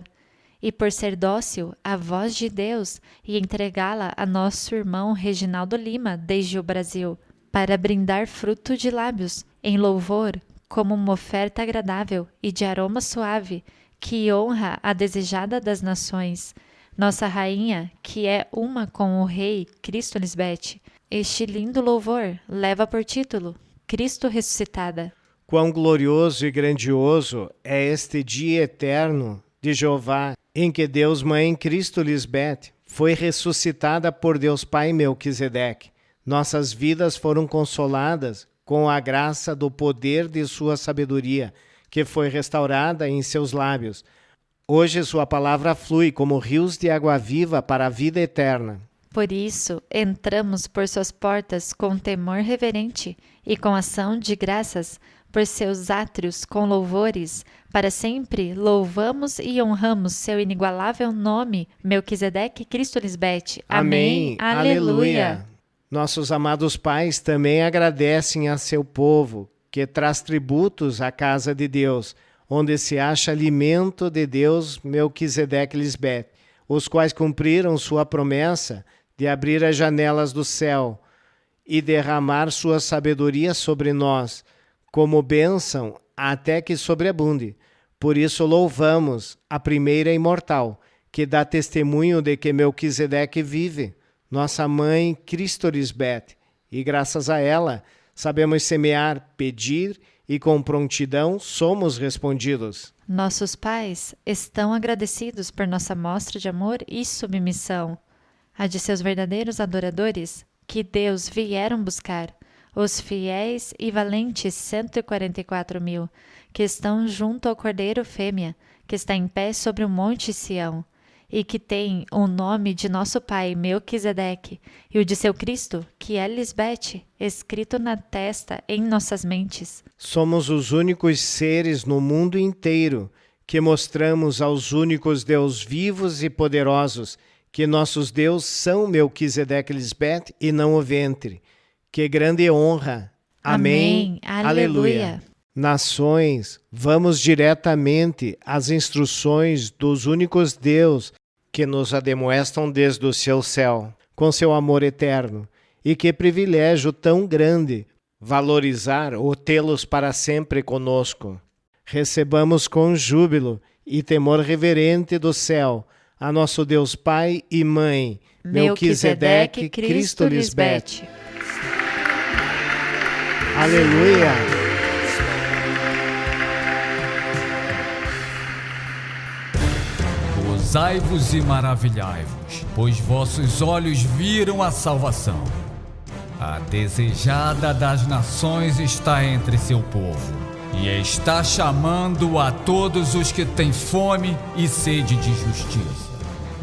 e por ser dócil à voz de Deus e entregá-la a nosso irmão Reginaldo Lima desde o Brasil, para brindar fruto de lábios em louvor como uma oferta agradável e de aroma suave que honra a desejada das nações, nossa rainha, que é uma com o rei Cristo Lisbeth. Este lindo louvor leva por título Cristo ressuscitada. Quão glorioso e grandioso é este dia eterno de Jeová, em que Deus Mãe Cristo Lisbeth foi ressuscitada por Deus Pai Melquisedeque. Nossas vidas foram consoladas com a graça do poder de sua sabedoria, que foi restaurada em seus lábios. Hoje sua palavra flui como rios de água viva para a vida eterna. Por isso, entramos por suas portas com temor reverente e com ação de graças, por seus átrios com louvores, para sempre louvamos e honramos seu inigualável nome, Melquisedeque Cristo Lisbeth. Amém. Aleluia. Nossos amados pais também agradecem a seu povo, que traz tributos à casa de Deus, onde se acha alimento de Deus Melquisedeque e Lisbeth, os quais cumpriram sua promessa de abrir as janelas do céu e derramar sua sabedoria sobre nós, como bênção até que sobreabunde. Por isso louvamos a primeira imortal, que dá testemunho de que Melquisedeque vive, nossa mãe Cristo Lisbeth, e graças a ela sabemos semear, pedir e com prontidão somos respondidos. Nossos pais estão agradecidos por nossa mostra de amor e submissão, a de seus verdadeiros adoradores, que Deus vieram buscar, os fiéis e valentes 144.000, que estão junto ao Cordeiro Fêmea, que está em pé sobre o monte Sião, e que tem o nome de nosso pai Melquisedeque e o de seu Cristo, que é Lisbeth, escrito na testa em nossas mentes. Somos os únicos seres no mundo inteiro que mostramos aos únicos Deus vivos e poderosos que nossos Deus são Melquisedeque e Lisbeth e não o ventre. Que grande honra! Amém. Aleluia. Nações, vamos diretamente às instruções dos únicos Deus que nos ademoestam desde o seu céu, com seu amor eterno. E que privilégio tão grande valorizar ou tê-los para sempre conosco. Recebamos com júbilo e temor reverente do céu a nosso Deus Pai e Mãe, Melquisedeque Cristo Lisbeth. Aleluia! Gozai-vos e maravilhai-vos, pois vossos olhos viram a salvação. A desejada das nações está entre seu povo, e está chamando a todos os que têm fome e sede de justiça.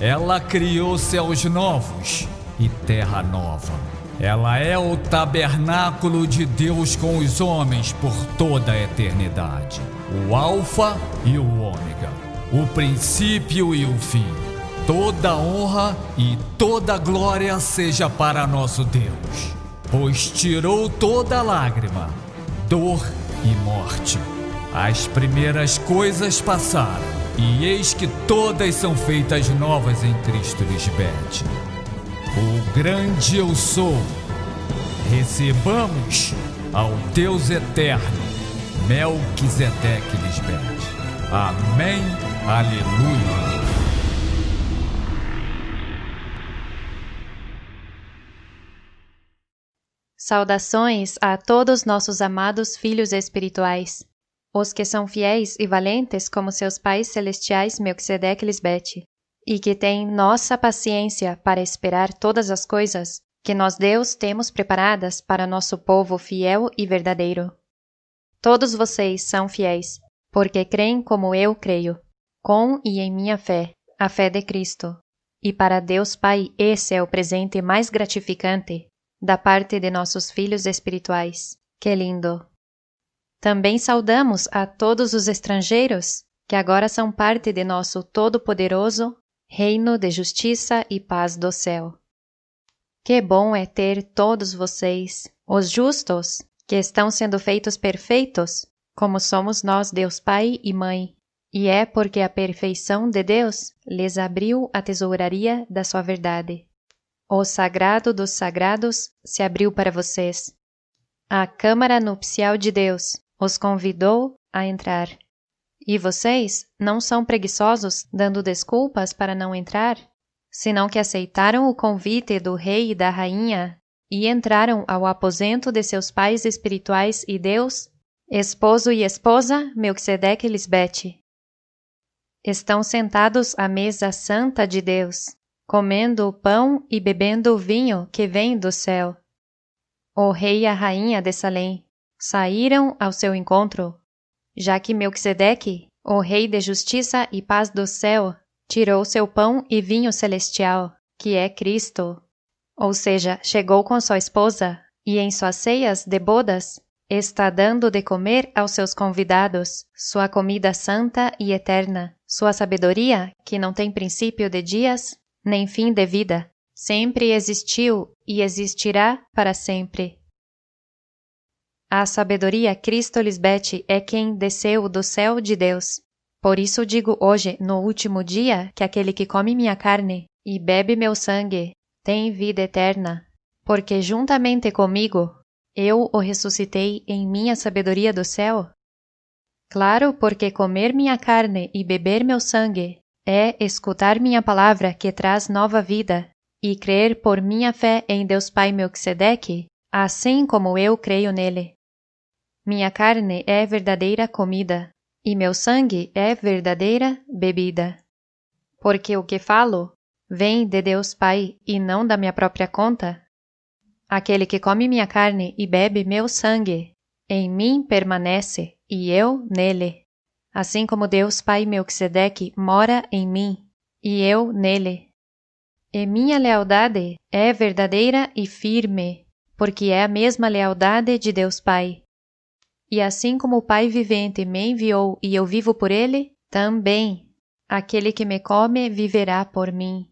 Ela criou céus novos e terra nova. Ela é o tabernáculo de Deus com os homens por toda a eternidade. O Alfa e o Ômega, o princípio e o fim. Toda honra e toda glória seja para nosso Deus, pois tirou toda lágrima, dor e morte. As primeiras coisas passaram, E eis que todas são feitas novas em Cristo Lisbete. O grande eu sou. Recebamos ao Deus eterno, Melquisedeque Lisbete. Amém. Aleluia. Saudações a todos nossos amados filhos espirituais, os que são fiéis e valentes como seus pais celestiais Melquisedeque e Lisbete, e que têm nossa paciência para esperar todas as coisas que nós Deus temos preparadas para nosso povo fiel e verdadeiro. Todos vocês são fiéis, porque creem como eu creio, com e em minha fé, a fé de Cristo. E para Deus Pai esse é o presente mais gratificante da parte de nossos filhos espirituais. Que lindo! Também saudamos a todos os estrangeiros que agora são parte de nosso todo-poderoso reino de justiça e paz do céu. Que bom é ter todos vocês, os justos, que estão sendo feitos perfeitos, como somos nós, Deus Pai e Mãe, e é porque a perfeição de Deus lhes abriu a tesouraria da sua verdade. O sagrado dos sagrados se abriu para vocês. A câmara nupcial de Deus os convidou a entrar. E vocês não são preguiçosos dando desculpas para não entrar, senão que aceitaram o convite do rei e da rainha e entraram ao aposento de seus pais espirituais e Deus, esposo e esposa Melquisedeque e Lisbete. Estão sentados à mesa santa de Deus, comendo o pão e bebendo o vinho que vem do céu. O rei e a rainha de Salém saíram ao seu encontro, já que Melquisedeque, o rei de justiça e paz do céu, tirou seu pão e vinho celestial, que é Cristo. Ou seja, chegou com sua esposa e em suas ceias de bodas está dando de comer aos seus convidados sua comida santa e eterna, sua sabedoria que não tem princípio de dias nem fim de vida, sempre existiu e existirá para sempre. A sabedoria Cristo Lisbete é quem desceu do céu de Deus. Por isso digo hoje, no último dia, que aquele que come minha carne e bebe meu sangue tem vida eterna, porque juntamente comigo eu o ressuscitei em minha sabedoria do céu. Claro, porque comer minha carne e beber meu sangue é escutar minha palavra que traz nova vida e crer por minha fé em Deus Pai Melquisedeque, assim como eu creio nele. Minha carne é verdadeira comida, e meu sangue é verdadeira bebida. Porque o que falo vem de Deus Pai e não da minha própria conta. Aquele que come minha carne e bebe meu sangue, em mim permanece, e eu nele. Assim como Deus Pai Melquisedeque mora em mim, e eu nele. E minha lealdade é verdadeira e firme, porque é a mesma lealdade de Deus Pai. E assim como o Pai vivente me enviou e eu vivo por ele, também aquele que me come viverá por mim.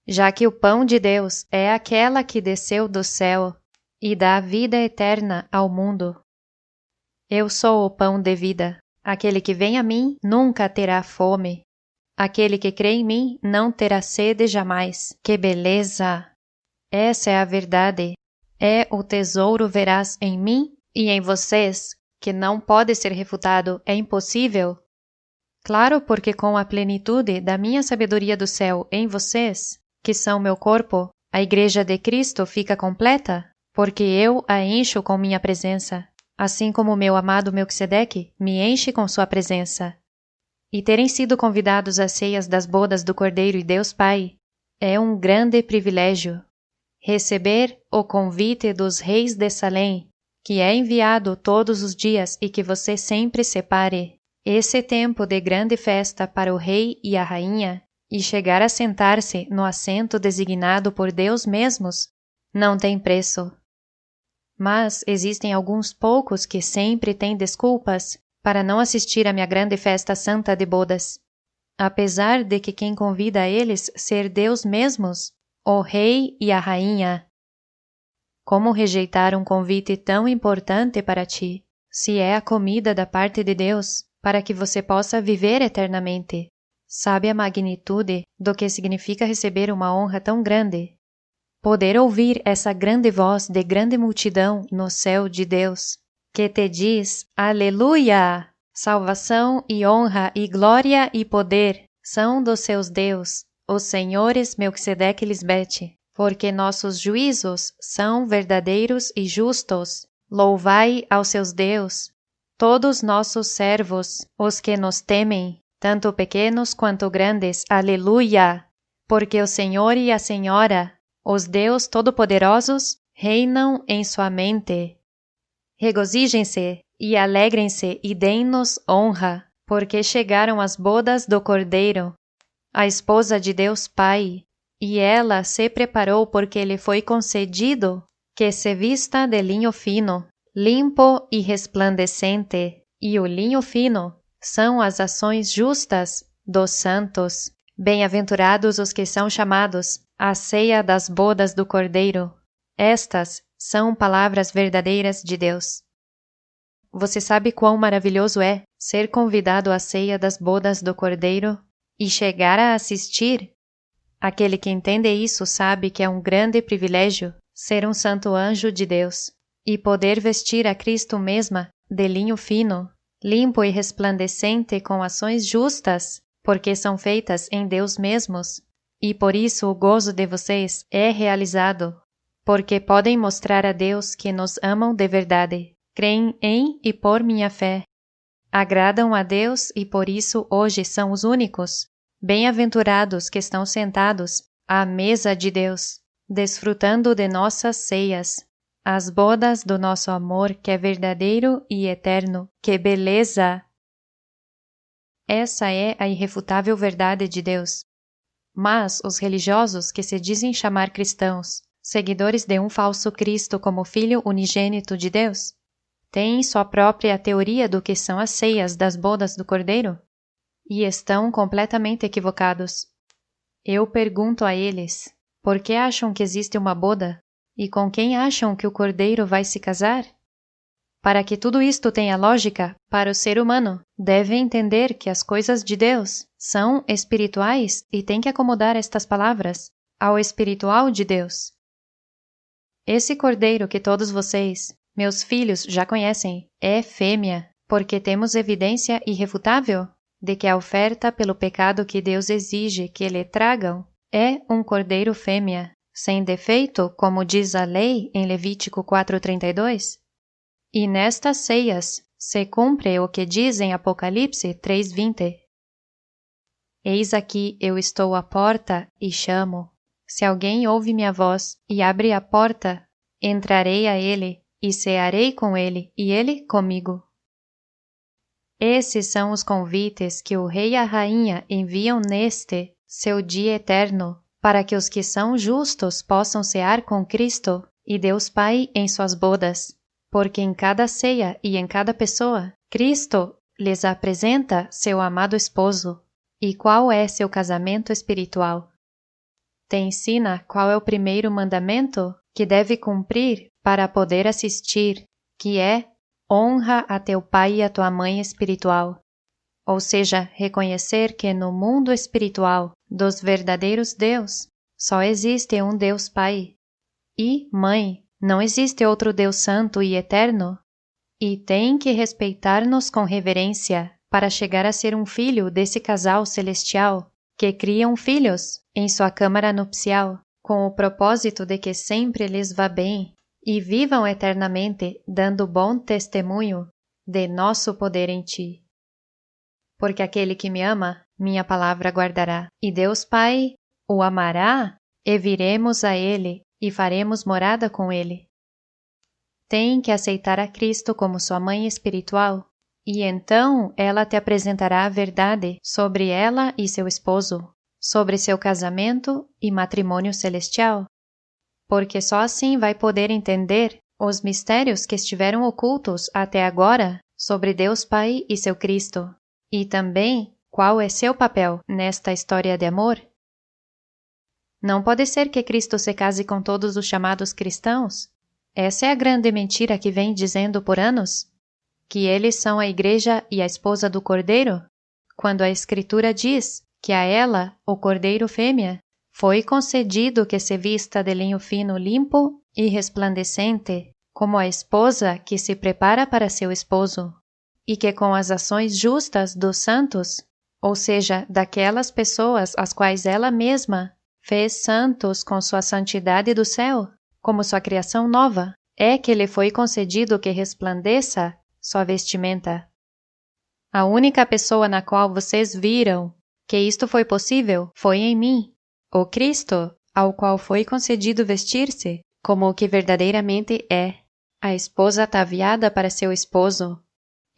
Já que o pão de Deus é aquela que desceu do céu e dá vida eterna ao mundo. Eu sou o pão de vida. Aquele que vem a mim nunca terá fome. Aquele que crê em mim não terá sede jamais. Que beleza! Essa é a verdade. É o tesouro veraz em mim e em vocês, que não pode ser refutado, é impossível? Claro, porque com a plenitude da minha sabedoria do céu em vocês, que são meu corpo, a Igreja de Cristo fica completa, porque eu a encho com minha presença, assim como meu amado Melquisedeque me enche com sua presença. E terem sido convidados às ceias das bodas do Cordeiro e Deus Pai é um grande privilégio. Receber o convite dos reis de Salém, que é enviado todos os dias e que você sempre separe esse tempo de grande festa para o rei e a rainha e chegar a sentar-se no assento designado por Deus mesmos, não tem preço. Mas existem alguns poucos que sempre têm desculpas para não assistir à minha grande festa santa de bodas, apesar de que quem convida eles ser Deus mesmos, o rei e a rainha. Como rejeitar um convite tão importante para ti, se é a comida da parte de Deus, para que você possa viver eternamente? sabe a magnitude do que significa receber uma honra tão grande. Poder ouvir essa grande voz de grande multidão no céu de Deus, que te diz, Aleluia! Salvação e honra e glória e poder são dos seus Deus, os senhores Melquisedeque e Lisbete, porque nossos juízos são verdadeiros e justos. Louvai aos seus Deus, todos nossos servos, os que nos temem, tanto pequenos quanto grandes, aleluia! Porque o Senhor e a Senhora, os Deus Todo-Poderosos, reinam em sua mente. Regozijem-se e alegrem-se e deem-nos honra, porque chegaram as bodas do Cordeiro, a esposa de Deus Pai, e ela se preparou porque lhe foi concedido que se vista de linho fino, limpo e resplandecente, e o linho fino são as ações justas dos santos. Bem-aventurados os que são chamados à ceia das bodas do Cordeiro. Estas são palavras verdadeiras de Deus. Você sabe quão maravilhoso é ser convidado à ceia das bodas do Cordeiro e chegar a assistir? Aquele que entende isso sabe que é um grande privilégio ser um santo anjo de Deus e poder vestir a Cristo mesma de linho fino, limpo e resplandecente com ações justas, porque são feitas em Deus mesmos, e por isso o gozo de vocês é realizado, porque podem mostrar a Deus que nos amam de verdade, creem em e por minha fé, agradam a Deus e por isso hoje são os únicos, bem-aventurados que estão sentados à mesa de Deus, desfrutando de nossas ceias, as bodas do nosso amor que é verdadeiro e eterno. Que beleza! Essa é a irrefutável verdade de Deus. Mas os religiosos que se dizem chamar cristãos, seguidores de um falso Cristo como Filho unigênito de Deus, têm sua própria teoria do que são as ceias das bodas do Cordeiro e estão completamente equivocados. Eu pergunto a eles, por que acham que existe uma boda e com quem acham que o Cordeiro vai se casar? Para que tudo isto tenha lógica para o ser humano, deve entender que as coisas de Deus são espirituais e tem que acomodar estas palavras ao espiritual de Deus. Esse Cordeiro que todos vocês, meus filhos, já conhecem, é fêmea, porque temos evidência irrefutável de que a oferta pelo pecado que Deus exige que lhe tragam é um cordeiro fêmea, sem defeito, como diz a lei em Levítico 4:32. E nestas ceias se cumpre o que diz em Apocalipse 3:20. Eis aqui eu estou à porta e chamo. Se alguém ouve minha voz e abre a porta, entrarei a ele e cearei com ele e ele comigo. Esses são os convites que o rei e a rainha enviam neste, seu dia eterno, para que os que são justos possam cear com Cristo e Deus Pai em suas bodas, porque em cada ceia e em cada pessoa, Cristo lhes apresenta seu amado esposo. E qual é seu casamento espiritual? Te ensina qual é o primeiro mandamento que deve cumprir para poder assistir, que é honra a teu pai e a tua mãe espiritual. Ou seja, reconhecer que no mundo espiritual dos verdadeiros Deus só existe um Deus Pai e Mãe, não existe outro Deus Santo e Eterno, e tem que respeitar-nos com reverência para chegar a ser um filho desse casal celestial que criam filhos em sua câmara nupcial, com o propósito de que sempre lhes vá bem e vivam eternamente dando bom testemunho de nosso poder em ti. Porque aquele que me ama, minha palavra guardará, e Deus Pai o amará, e viremos a ele e faremos morada com ele. Tem que aceitar a Cristo como sua mãe espiritual, e então ela te apresentará a verdade sobre ela e seu esposo, sobre seu casamento e matrimônio celestial, porque só assim vai poder entender os mistérios que estiveram ocultos até agora sobre Deus Pai e seu Cristo, e também qual é seu papel nesta história de amor. Não pode ser que Cristo se case com todos os chamados cristãos. Essa é a grande mentira que vem dizendo por anos, que eles são a igreja e a esposa do Cordeiro, quando a Escritura diz que a ela, o cordeiro fêmea, foi concedido que se vista de linho fino limpo e resplandecente, como a esposa que se prepara para seu esposo, e que com as ações justas dos santos, ou seja, daquelas pessoas as quais ela mesma fez santos com sua santidade do céu, como sua criação nova, é que lhe foi concedido que resplandeça sua vestimenta. A única pessoa na qual vocês viram que isto foi possível foi em mim, o Cristo, ao qual foi concedido vestir-se como o que verdadeiramente é, a esposa ataviada para seu esposo.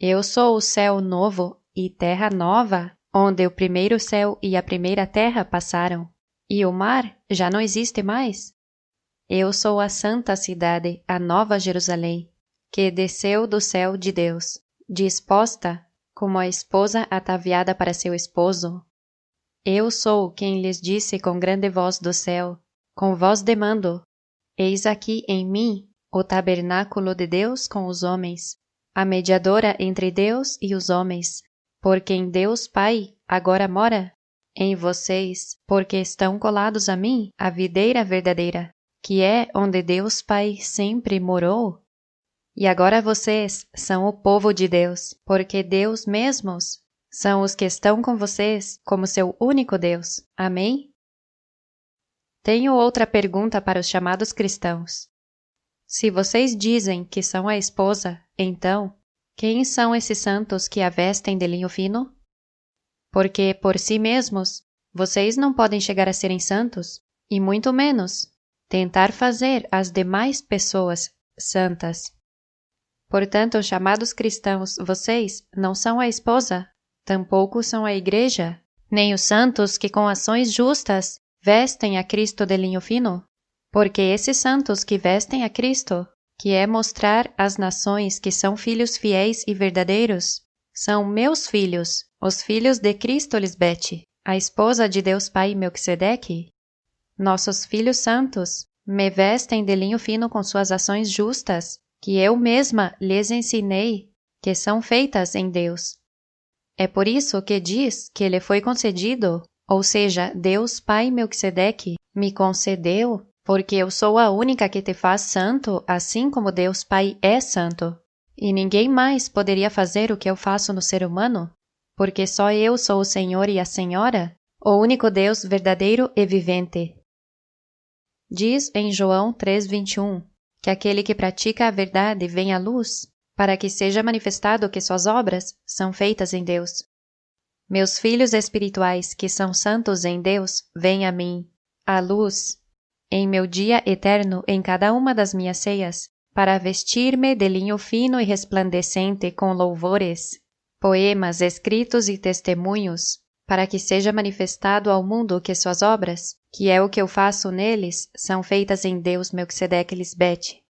Eu sou o céu novo e terra nova, onde o primeiro céu e a primeira terra passaram, e o mar já não existe mais. Eu sou a santa cidade, a nova Jerusalém, que desceu do céu de Deus, disposta como a esposa ataviada para seu esposo. Eu sou quem lhes disse com grande voz do céu, com voz de mando: eis aqui em mim o tabernáculo de Deus com os homens, a mediadora entre Deus e os homens, por quem Deus Pai agora mora em vocês, porque estão colados a mim, a videira verdadeira, que é onde Deus Pai sempre morou. E agora vocês são o povo de Deus, porque Deus mesmos são os que estão com vocês como seu único Deus. Amém? Tenho outra pergunta para os chamados cristãos. Se vocês dizem que são a esposa, então, quem são esses santos que a vestem de linho fino? Porque, por si mesmos, vocês não podem chegar a serem santos, e muito menos tentar fazer as demais pessoas santas. Portanto, chamados cristãos, vocês não são a esposa, tampouco são a igreja, nem os santos que com ações justas vestem a Cristo de linho fino, porque esses santos que vestem a Cristo, que é mostrar às nações que são filhos fiéis e verdadeiros, são meus filhos, os filhos de Cristo Lisbete, a esposa de Deus Pai Melquisedeque. Nossos filhos santos me vestem de linho fino com suas ações justas, que eu mesma lhes ensinei, que são feitas em Deus. É por isso que diz que lhe foi concedido, ou seja, Deus Pai Melquisedeque me concedeu, porque eu sou a única que te faz santo, assim como Deus Pai é santo. E ninguém mais poderia fazer o que eu faço no ser humano, porque só eu sou o Senhor e a Senhora, o único Deus verdadeiro e vivente. Diz em João 3:21 que aquele que pratica a verdade vem à luz, para que seja manifestado que suas obras são feitas em Deus. Meus filhos espirituais que são santos em Deus, vêm a mim, à luz, em meu dia eterno em cada uma das minhas ceias, para vestir-me de linho fino e resplandecente com louvores, poemas escritos e testemunhos, para que seja manifestado ao mundo que suas obras, que é o que eu faço neles, são feitas em Deus Melquisedeque Lisbete.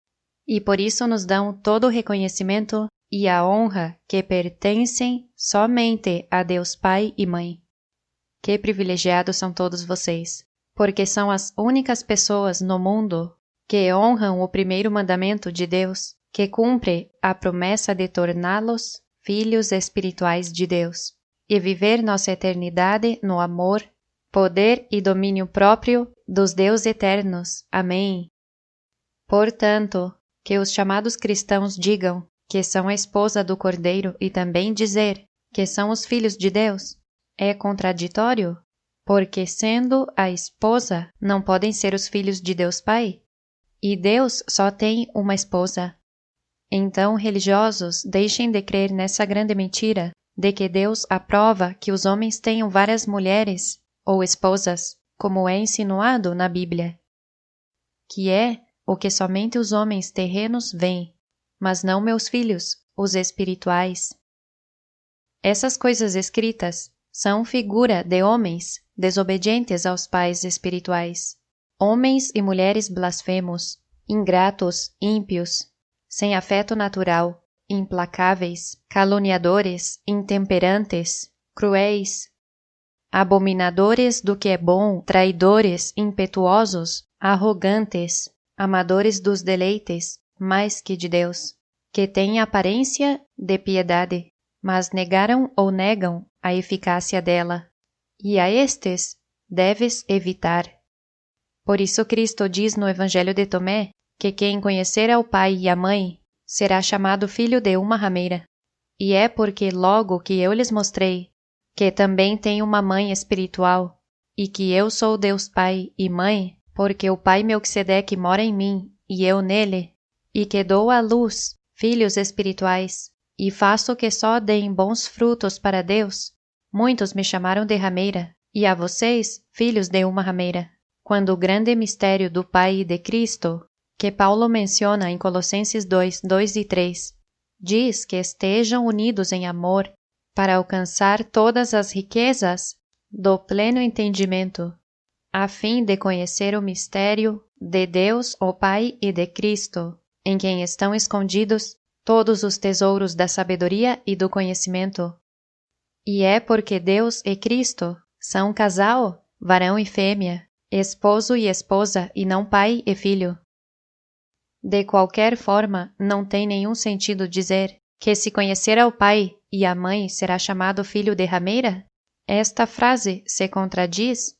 E por isso nos dão todo o reconhecimento e a honra que pertencem somente a Deus Pai e Mãe. Que privilegiados são todos vocês, porque são as únicas pessoas no mundo que honram o primeiro mandamento de Deus, que cumpre a promessa de torná-los filhos espirituais de Deus, e viver nossa eternidade no amor, poder e domínio próprio dos Deus eternos. Amém. Portanto, que os chamados cristãos digam que são a esposa do Cordeiro e também dizer que são os filhos de Deus é contraditório, porque sendo a esposa não podem ser os filhos de Deus Pai, e Deus só tem uma esposa. Então, religiosos, deixem de crer nessa grande mentira de que Deus aprova que os homens tenham várias mulheres ou esposas, como é insinuado na Bíblia, que é o que somente os homens terrenos veem, mas não meus filhos, os espirituais. Essas coisas escritas são figura de homens desobedientes aos pais espirituais, homens e mulheres blasfemos, ingratos, ímpios, sem afeto natural, implacáveis, caluniadores, intemperantes, cruéis, abominadores do que é bom, traidores, impetuosos, arrogantes, amadores dos deleites, mais que de Deus, que têm aparência de piedade, mas negaram ou negam a eficácia dela. e a estes deves evitar. Por isso Cristo diz no Evangelho de Tomé que quem conhecer ao pai e à mãe será chamado filho de uma rameira. E é porque logo que eu lhes mostrei que também tenho uma mãe espiritual e que eu sou Deus Pai e Mãe, porque o Pai Melquisedeque mora em mim e eu nele, e que dou à luz filhos espirituais e faço que só deem bons frutos para Deus, muitos me chamaram de rameira, e a vocês, filhos de uma rameira. Quando o grande mistério do Pai e de Cristo, que Paulo menciona em Colossenses 2, 2 e 3, diz que estejam unidos em amor para alcançar todas as riquezas do pleno entendimento, a fim de conhecer o mistério de Deus, o Pai e de Cristo, em quem estão escondidos todos os tesouros da sabedoria e do conhecimento. E é porque Deus e Cristo são um casal, varão e fêmea, esposo e esposa, e não pai e filho. De qualquer forma, não tem nenhum sentido dizer que se conhecer ao pai e à mãe será chamado filho de rameira? Esta frase se contradiz.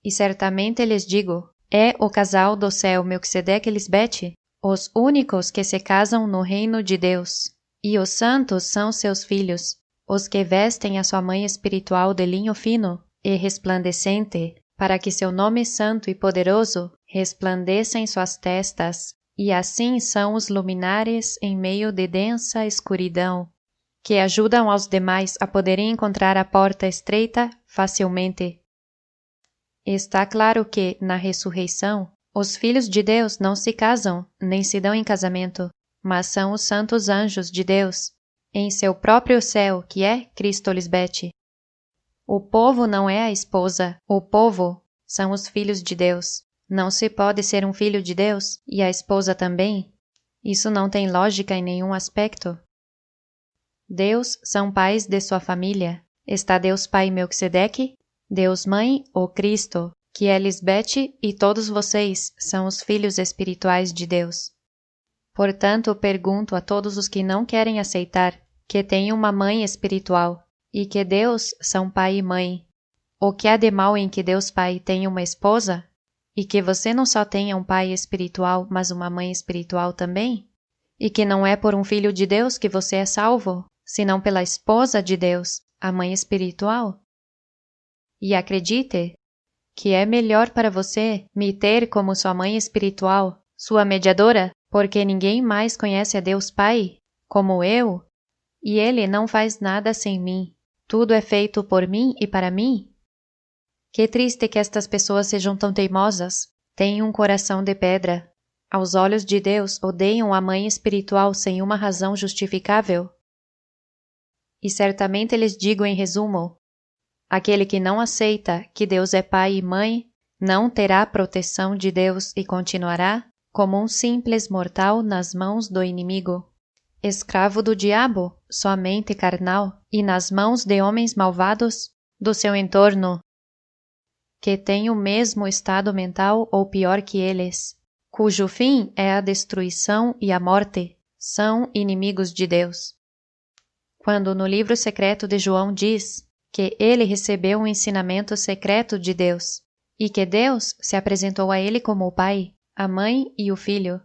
E certamente lhes digo, é o casal do céu Melquisedeque e Lisbete, os únicos que se casam no reino de Deus. E os santos são seus filhos, os que vestem a sua mãe espiritual de linho fino e resplandecente, para que seu nome santo e poderoso resplandeça em suas testas, e assim são os luminares em meio de densa escuridão, que ajudam aos demais a poderem encontrar a porta estreita facilmente. Está claro que, na ressurreição, os filhos de Deus não se casam, nem se dão em casamento, mas são os santos anjos de Deus, em seu próprio céu, que é Cristo Lisbete. O povo não é a esposa, o povo são os filhos de Deus. Não se pode ser um filho de Deus e a esposa também. Isso não tem lógica em nenhum aspecto. Deus são pais de sua família. Está Deus Pai Melquisedeque, Deus Mãe ou Cristo, que é Lisbete, e todos vocês são os filhos espirituais de Deus. Portanto, pergunto a todos os que não querem aceitar que tem uma mãe espiritual e que Deus são pai e mãe, o que há de mal em que Deus Pai tenha uma esposa? E que você não só tenha um pai espiritual, mas uma mãe espiritual também? E que não é por um filho de Deus que você é salvo, senão pela esposa de Deus, a mãe espiritual? E acredite que é melhor para você me ter como sua mãe espiritual, sua mediadora, porque ninguém mais conhece a Deus Pai, como eu, e Ele não faz nada sem mim. Tudo é feito por mim e para mim. Que triste que estas pessoas sejam tão teimosas, têm um coração de pedra. Aos olhos de Deus, odeiam a mãe espiritual sem uma razão justificável. E certamente lhes digo em resumo, aquele que não aceita que Deus é pai e mãe, não terá proteção de Deus e continuará como um simples mortal nas mãos do inimigo, escravo do diabo, somente carnal, e nas mãos de homens malvados do seu entorno, que têm o mesmo estado mental ou pior que eles, cujo fim é a destruição e a morte, são inimigos de Deus. Quando no livro secreto de João diz que ele recebeu um ensinamento secreto de Deus e que Deus se apresentou a ele como o Pai, a Mãe e o Filho.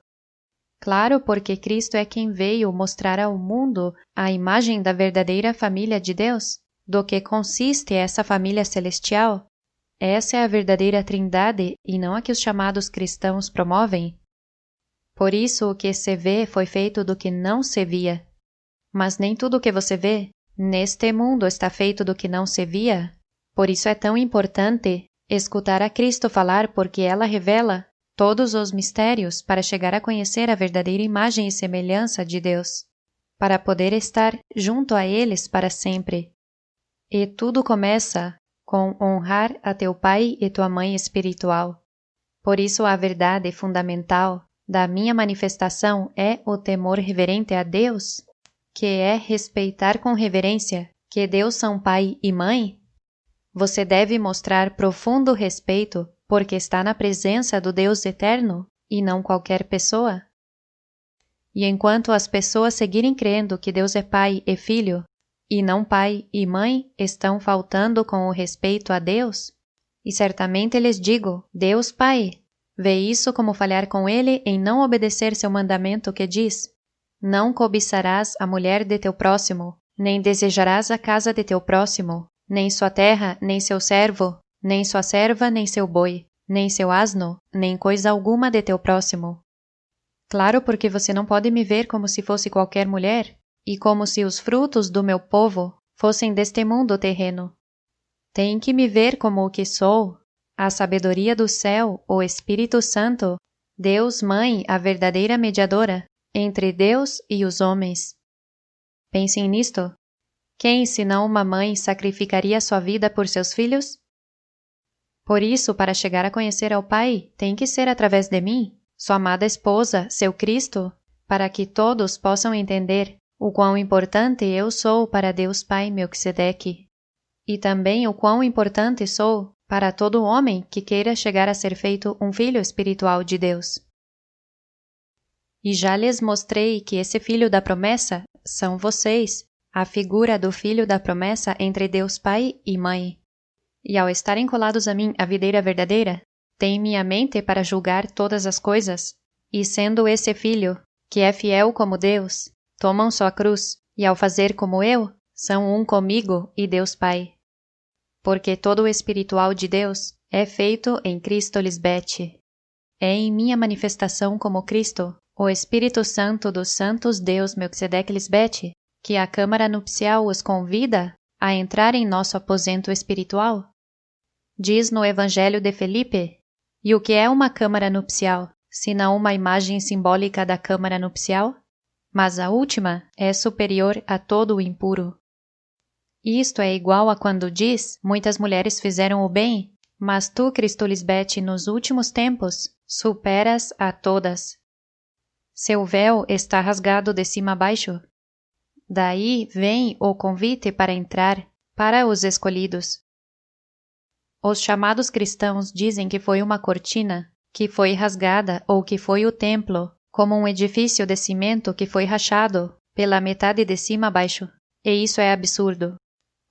Claro, porque Cristo é quem veio mostrar ao mundo a imagem da verdadeira família de Deus, do que consiste essa família celestial. Essa é a verdadeira Trindade e não a que os chamados cristãos promovem. Por isso o que se vê foi feito do que não se via. Mas nem tudo o que você vê neste mundo está feito do que não se via. Por isso é tão importante escutar a Cristo falar, porque ela revela todos os mistérios para chegar a conhecer a verdadeira imagem e semelhança de Deus, para poder estar junto a eles para sempre. E tudo começa com honrar a teu pai e tua mãe espiritual. Por isso a verdade fundamental da minha manifestação é o temor reverente a Deus, que é respeitar com reverência que Deus são pai e mãe. Você deve mostrar profundo respeito porque está na presença do Deus eterno e não qualquer pessoa. E enquanto as pessoas seguirem crendo que Deus é pai e filho, e não pai e mãe estão faltando com o respeito a Deus? E certamente lhes digo, Deus Pai, vê isso como falhar com ele em não obedecer seu mandamento que diz: não cobiçarás a mulher de teu próximo, nem desejarás a casa de teu próximo, nem sua terra, nem seu servo, nem sua serva, nem seu boi, nem seu asno, nem coisa alguma de teu próximo. Claro, porque você não pode me ver como se fosse qualquer mulher, e como se os frutos do meu povo fossem deste mundo terreno. Tem que me ver como o que sou, a sabedoria do céu, o Espírito Santo, Deus Mãe, a verdadeira mediadora, entre Deus e os homens. Pensem nisto. Quem, senão uma mãe, sacrificaria sua vida por seus filhos? Por isso, para chegar a conhecer ao Pai, tem que ser através de mim, sua amada esposa, seu Cristo, para que todos possam entender o quão importante eu sou para Deus Pai Melquisedeque, e também o quão importante sou para todo homem que queira chegar a ser feito um filho espiritual de Deus. E já lhes mostrei que esse filho da promessa são vocês, a figura do filho da promessa entre Deus Pai e Mãe. E ao estarem colados a mim, a videira verdadeira, têm minha mente para julgar todas as coisas, e sendo esse filho, que é fiel como Deus, tomam sua cruz, e ao fazer como eu, são um comigo e Deus Pai. Porque todo o espiritual de Deus é feito em Cristo Lisbete. É em minha manifestação como Cristo, o Espírito Santo dos Santos Deus Melquisedeque Lisbete, que a Câmara Nupcial os convida a entrar em nosso aposento espiritual. Diz no Evangelho de Felipe, e o que é uma Câmara Nupcial, senão uma imagem simbólica da Câmara Nupcial? Mas a última é superior a todo o impuro. Isto é igual a quando diz, muitas mulheres fizeram o bem, mas tu, Cristo Lisbete, nos últimos tempos, superas a todas. Seu véu está rasgado de cima a baixo. Daí vem o convite para entrar, para os escolhidos. Os chamados cristãos dizem que foi uma cortina, que foi rasgada ou que foi o templo, como um edifício de cimento que foi rachado pela metade de cima a baixo. E isso é absurdo.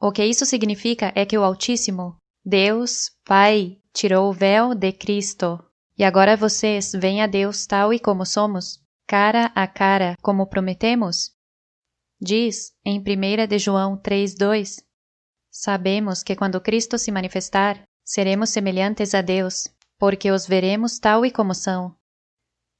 O que isso significa é que o Altíssimo, Deus, Pai, tirou o véu de Cristo. E agora vocês veem a Deus tal e como somos, cara a cara, como prometemos? Diz em 1 de João 3:2, sabemos que quando Cristo se manifestar, seremos semelhantes a Deus, porque os veremos tal e como são.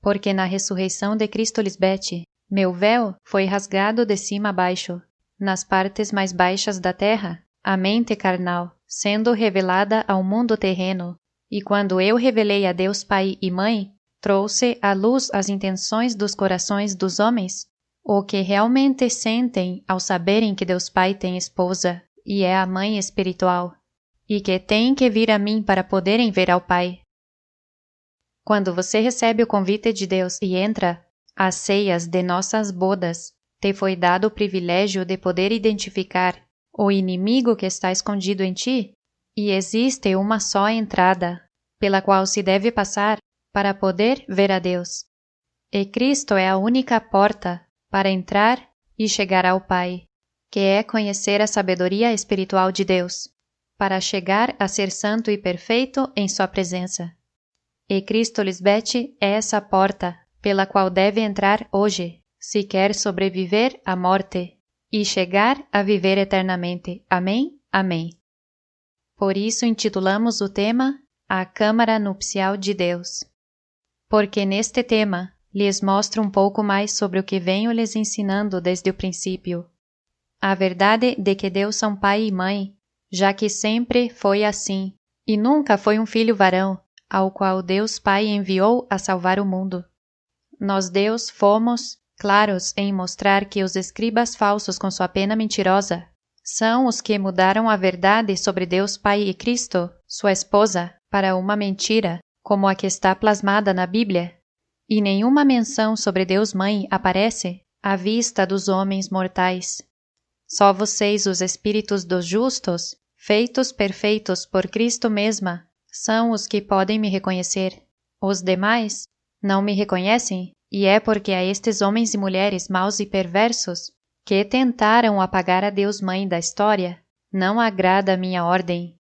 Porque na ressurreição de Cristo Lisbete, meu véu foi rasgado de cima a baixo, nas partes mais baixas da terra, a mente carnal, sendo revelada ao mundo terreno, e quando eu revelei a Deus Pai e Mãe, trouxe à luz as intenções dos corações dos homens, o que realmente sentem ao saberem que Deus Pai tem esposa, e é a mãe espiritual, e que têm que vir a mim para poderem ver ao Pai. Quando você recebe o convite de Deus e entra às ceias de nossas bodas, te foi dado o privilégio de poder identificar o inimigo que está escondido em ti, e existe uma só entrada, pela qual se deve passar para poder ver a Deus. E Cristo é a única porta para entrar e chegar ao Pai, que é conhecer a sabedoria espiritual de Deus, para chegar a ser santo e perfeito em sua presença. E Cristo Lisbete é essa porta pela qual deve entrar hoje, se quer sobreviver à morte e chegar a viver eternamente. Amém? Amém. Por isso intitulamos o tema A Câmara Nupcial de Deus. Porque neste tema lhes mostro um pouco mais sobre o que venho lhes ensinando desde o princípio. A verdade de que Deus são pai e mãe, já que sempre foi assim, e nunca foi um filho varão, ao qual Deus Pai enviou a salvar o mundo. Nós, Deus, fomos claros em mostrar que os escribas falsos com sua pena mentirosa são os que mudaram a verdade sobre Deus Pai e Cristo, sua esposa, para uma mentira, como a que está plasmada na Bíblia, e nenhuma menção sobre Deus Mãe aparece à vista dos homens mortais. Só vocês, os espíritos dos justos, feitos perfeitos por Cristo mesma, são os que podem me reconhecer. Os demais não me reconhecem, e é porque a estes homens e mulheres maus e perversos que tentaram apagar a Deus Mãe da história, não agrada a minha ordem.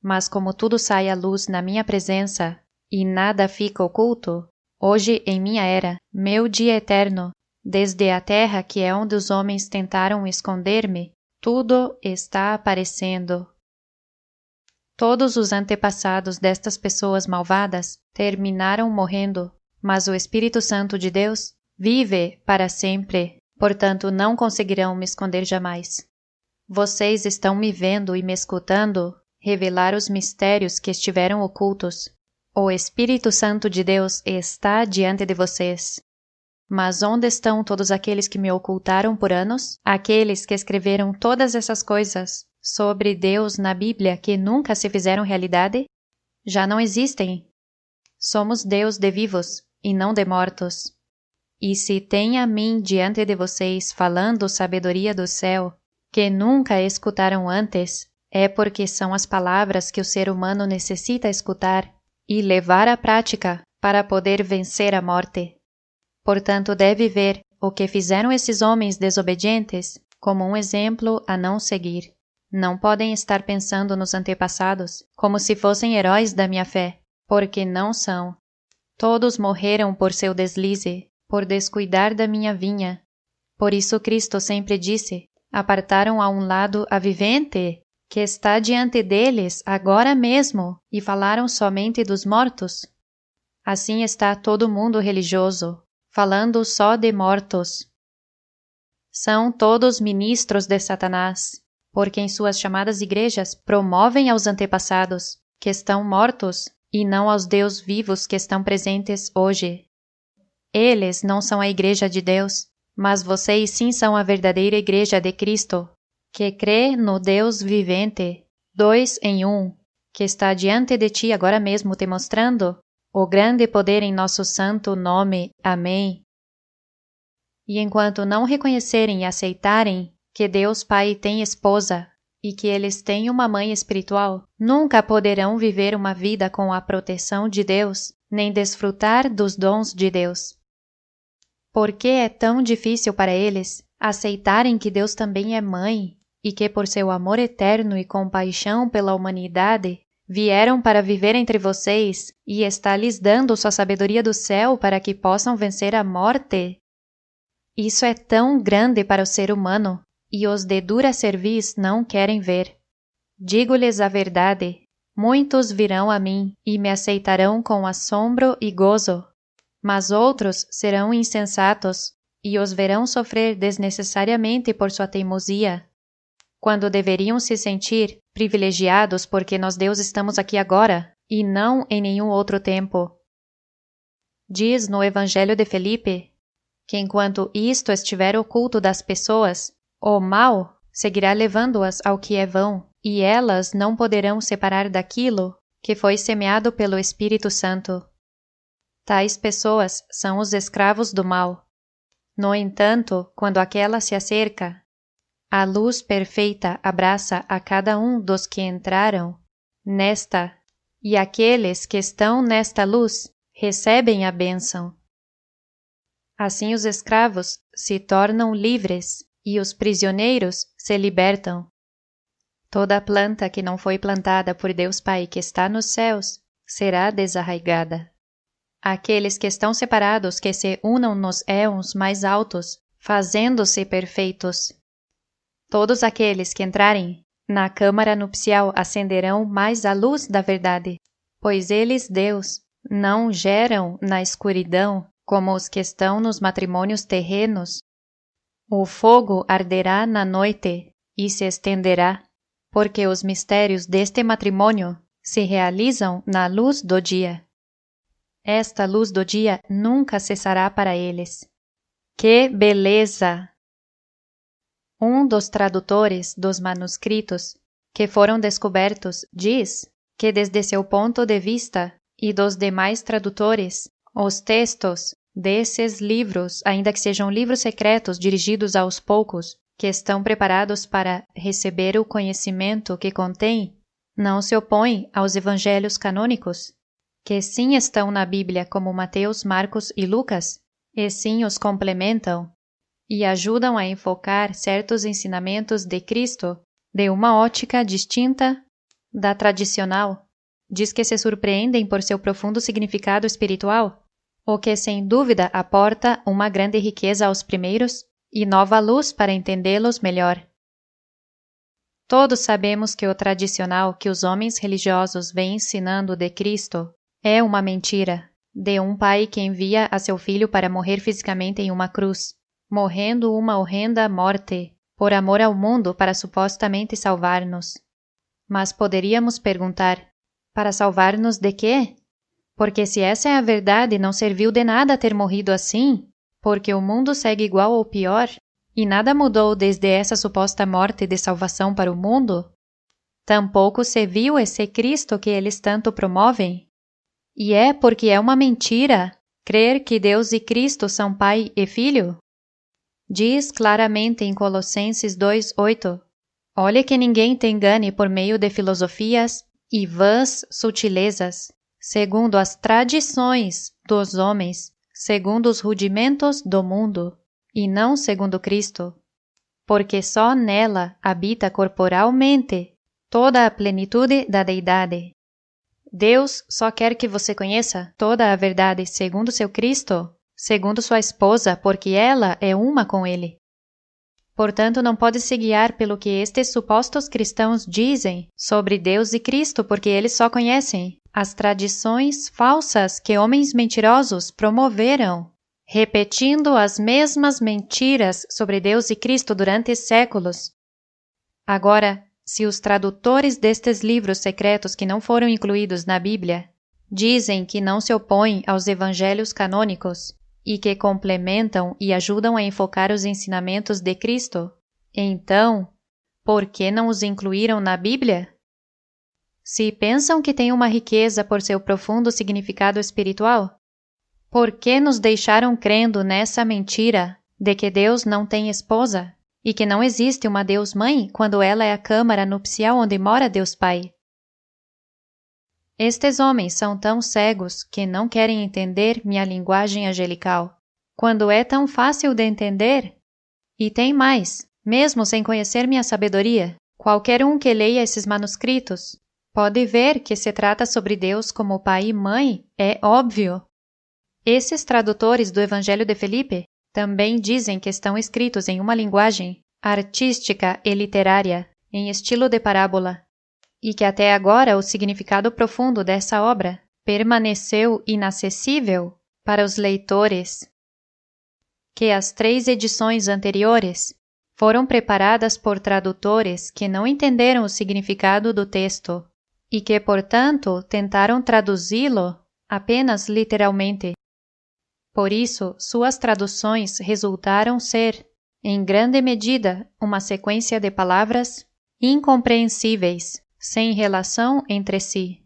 Mas como tudo sai à luz na minha presença, e nada fica oculto, hoje em minha era, meu dia eterno, desde a terra que é onde os homens tentaram esconder-me, tudo está aparecendo. Todos os antepassados destas pessoas malvadas terminaram morrendo, mas o Espírito Santo de Deus vive para sempre, portanto não conseguirão me esconder jamais. Vocês estão me vendo e me escutando revelar os mistérios que estiveram ocultos. O Espírito Santo de Deus está diante de vocês. Mas onde estão todos aqueles que me ocultaram por anos? Aqueles que escreveram todas essas coisas sobre Deus na Bíblia que nunca se fizeram realidade? Já não existem. Somos Deus de vivos e não de mortos. E se tem a mim diante de vocês falando sabedoria do céu, que nunca escutaram antes, é porque são as palavras que o ser humano necessita escutar e levar à prática para poder vencer a morte. Portanto, deve ver o que fizeram esses homens desobedientes como um exemplo a não seguir. Não podem estar pensando nos antepassados como se fossem heróis da minha fé, porque não são. Todos morreram por seu deslize, por descuidar da minha vinha. Por isso Cristo sempre disse: apartaram a um lado a vivente, que está diante deles agora mesmo, e falaram somente dos mortos. Assim está todo mundo religioso, falando só de mortos. São todos ministros de Satanás, porque em suas chamadas igrejas promovem aos antepassados, que estão mortos, e não aos Deus vivos que estão presentes hoje. Eles não são a igreja de Deus, mas vocês sim são a verdadeira igreja de Cristo, que crê no Deus vivente, 2 em 1, que está diante de ti agora mesmo te mostrando o grande poder em nosso santo nome. Amém. E enquanto não reconhecerem e aceitarem que Deus Pai tem esposa e que eles têm uma mãe espiritual, nunca poderão viver uma vida com a proteção de Deus, nem desfrutar dos dons de Deus. Por que é tão difícil para eles aceitarem que Deus também é mãe e que por seu amor eterno e compaixão pela humanidade, vieram para viver entre vocês e está lhes dando sua sabedoria do céu para que possam vencer a morte? Isso é tão grande para o ser humano, e os de dura cerviz não querem ver. Digo-lhes a verdade, muitos virão a mim e me aceitarão com assombro e gozo, mas outros serão insensatos e os verão sofrer desnecessariamente por sua teimosia, quando deveriam se sentir privilegiados porque nós Deus estamos aqui agora e não em nenhum outro tempo. Diz no Evangelho de Felipe que enquanto isto estiver oculto das pessoas, o mal seguirá levando-as ao que é vão, e elas não poderão separar daquilo que foi semeado pelo Espírito Santo. Tais pessoas são os escravos do mal. No entanto, quando aquela se acerca, a luz perfeita abraça a cada um dos que entraram nesta, e aqueles que estão nesta luz recebem a bênção. Assim os escravos se tornam livres e os prisioneiros se libertam. Toda planta que não foi plantada por Deus Pai que está nos céus será desarraigada. Aqueles que estão separados que se unam nos éons mais altos, fazendo-se perfeitos. Todos aqueles que entrarem na câmara nupcial acenderão mais a luz da verdade, pois eles, Deus, não geram na escuridão como os que estão nos matrimônios terrenos. O fogo arderá na noite e se estenderá, porque os mistérios deste matrimônio se realizam na luz do dia. Esta luz do dia nunca cessará para eles. Que beleza! Um dos tradutores dos manuscritos que foram descobertos diz que, desde seu ponto de vista e dos demais tradutores, os textos desses livros, ainda que sejam livros secretos dirigidos aos poucos, que estão preparados para receber o conhecimento que contém, não se opõem aos evangelhos canônicos, que sim estão na Bíblia como Mateus, Marcos e Lucas, e sim os complementam. e ajudam a enfocar certos ensinamentos de Cristo de uma ótica distinta da tradicional. Diz que se surpreendem por seu profundo significado espiritual, o que sem dúvida aporta uma grande riqueza aos primeiros e nova luz para entendê-los melhor. Todos sabemos que o tradicional que os homens religiosos vêm ensinando de Cristo é uma mentira, de um pai que envia a seu filho para morrer fisicamente em uma cruz, morrendo uma horrenda morte, por amor ao mundo para supostamente salvar-nos. Mas poderíamos perguntar, para salvar-nos de quê? Porque se essa é a verdade, não serviu de nada ter morrido assim, porque o mundo segue igual ou pior, e nada mudou desde essa suposta morte de salvação para o mundo? Tampouco se viu esse Cristo que eles tanto promovem? E é porque é uma mentira crer que Deus e Cristo são pai e filho? Diz claramente em Colossenses 2:8, olhe que ninguém te engane por meio de filosofias e vãs sutilezas, segundo as tradições dos homens, segundo os rudimentos do mundo, e não segundo Cristo, porque só nela habita corporalmente toda a plenitude da deidade. Deus só quer que você conheça toda a verdade segundo seu Cristo, segundo sua esposa, porque ela é uma com ele. Portanto, não pode se guiar pelo que estes supostos cristãos dizem sobre Deus e Cristo, porque eles só conhecem as tradições falsas que homens mentirosos promoveram, repetindo as mesmas mentiras sobre Deus e Cristo durante séculos. Agora, se os tradutores destes livros secretos que não foram incluídos na Bíblia dizem que não se opõem aos evangelhos canônicos e que complementam e ajudam a enfocar os ensinamentos de Cristo, então, por que não os incluíram na Bíblia? Se pensam que têm uma riqueza por seu profundo significado espiritual, por que nos deixaram crendo nessa mentira de que Deus não tem esposa e que não existe uma Deus-Mãe quando ela é a câmara nupcial onde mora Deus Pai? Estes homens são tão cegos que não querem entender minha linguagem angelical, quando é tão fácil de entender. E tem mais, mesmo sem conhecer minha sabedoria, qualquer um que leia esses manuscritos pode ver que se trata sobre Deus como pai e mãe, é óbvio. Esses tradutores do Evangelho de Felipe também dizem que estão escritos em uma linguagem artística e literária, em estilo de parábola, e que até agora o significado profundo dessa obra permaneceu inacessível para os leitores, que as 3 edições anteriores foram preparadas por tradutores que não entenderam o significado do texto e que, portanto, tentaram traduzi-lo apenas literalmente. Por isso, suas traduções resultaram ser, em grande medida, uma sequência de palavras incompreensíveis, sem relação entre si.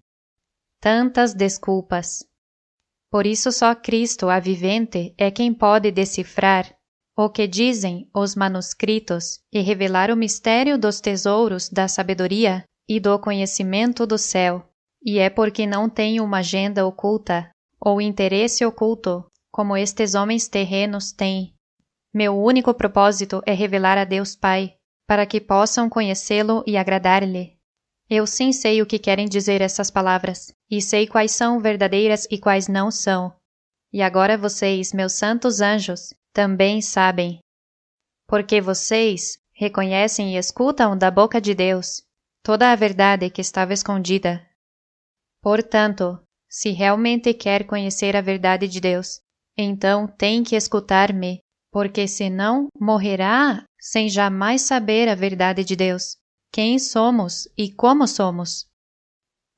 Tantas desculpas. Por isso só Cristo, a vivente, é quem pode decifrar o que dizem os manuscritos e revelar o mistério dos tesouros da sabedoria e do conhecimento do céu. E é porque não tem uma agenda oculta ou interesse oculto, como estes homens terrenos têm. Meu único propósito é revelar a Deus Pai, para que possam conhecê-lo e agradar-lhe. Eu sim sei o que querem dizer essas palavras, e sei quais são verdadeiras e quais não são. E agora vocês, meus santos anjos, também sabem. Porque vocês reconhecem e escutam da boca de Deus toda a verdade que estava escondida. Portanto, se realmente quer conhecer a verdade de Deus, então tem que escutar-me, porque senão morrerá sem jamais saber a verdade de Deus, quem somos e como somos.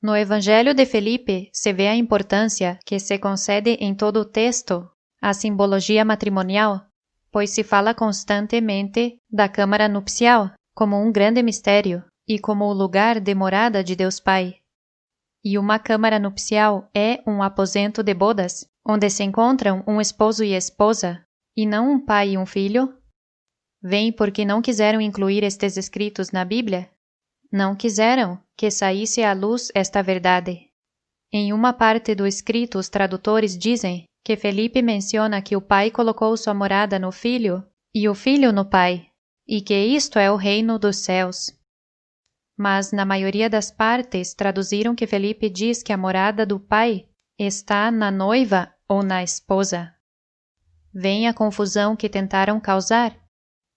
No Evangelho de Felipe se vê a importância que se concede em todo o texto à simbologia matrimonial, pois se fala constantemente da câmara nupcial como um grande mistério e como o lugar de morada de Deus Pai. E uma câmara nupcial é um aposento de bodas, onde se encontram um esposo e esposa, e não um pai e um filho? Vem porque não quiseram incluir estes escritos na Bíblia? Não quiseram que saísse à luz esta verdade. Em uma parte do escrito, os tradutores dizem que Felipe menciona que o pai colocou sua morada no filho e o Filho no Pai, e que isto é o reino dos céus. Mas na maioria das partes traduziram que Felipe diz que a morada do Pai está na noiva ou na esposa. Vem a confusão que tentaram causar,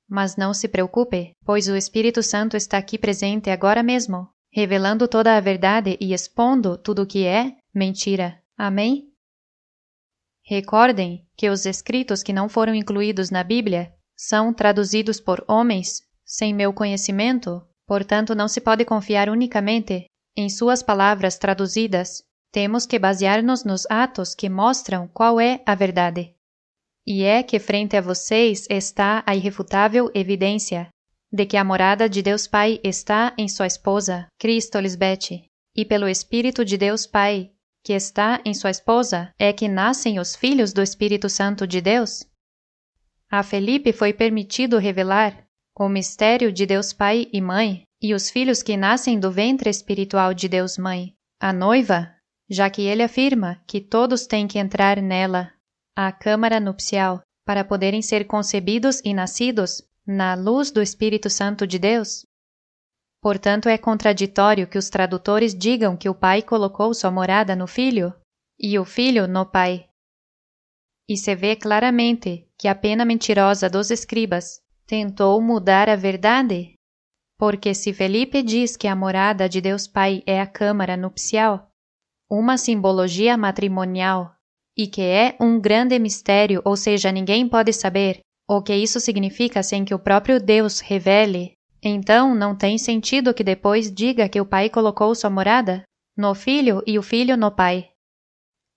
mas não se preocupe, pois o Espírito Santo está aqui presente agora mesmo, revelando toda a verdade e expondo tudo o que é mentira. Amém? Recordem que os escritos que não foram incluídos na Bíblia são traduzidos por homens sem meu conhecimento, portanto não se pode confiar unicamente em suas palavras traduzidas. Temos que basear-nos nos atos que mostram qual é a verdade. E é que frente a vocês está a irrefutável evidência de que a morada de Deus Pai está em sua esposa, Cristo Lisbeth, e pelo Espírito de Deus Pai, que está em sua esposa, é que nascem os filhos do Espírito Santo de Deus. A Felipe foi permitido revelar o mistério de Deus Pai e Mãe, e os filhos que nascem do ventre espiritual de Deus Mãe, a noiva, já que ele afirma que todos têm que entrar nela, a câmara nupcial, para poderem ser concebidos e nascidos na luz do Espírito Santo de Deus. Portanto, é contraditório que os tradutores digam que o Pai colocou sua morada no Filho e o Filho no Pai. E se vê claramente que a pena mentirosa dos escribas tentou mudar a verdade, porque se Felipe diz que a morada de Deus Pai é a câmara nupcial, uma simbologia matrimonial, e que é um grande mistério, ou seja, ninguém pode saber o que isso significa sem que o próprio Deus revele, então não tem sentido que depois diga que o Pai colocou sua morada no Filho e o Filho no Pai.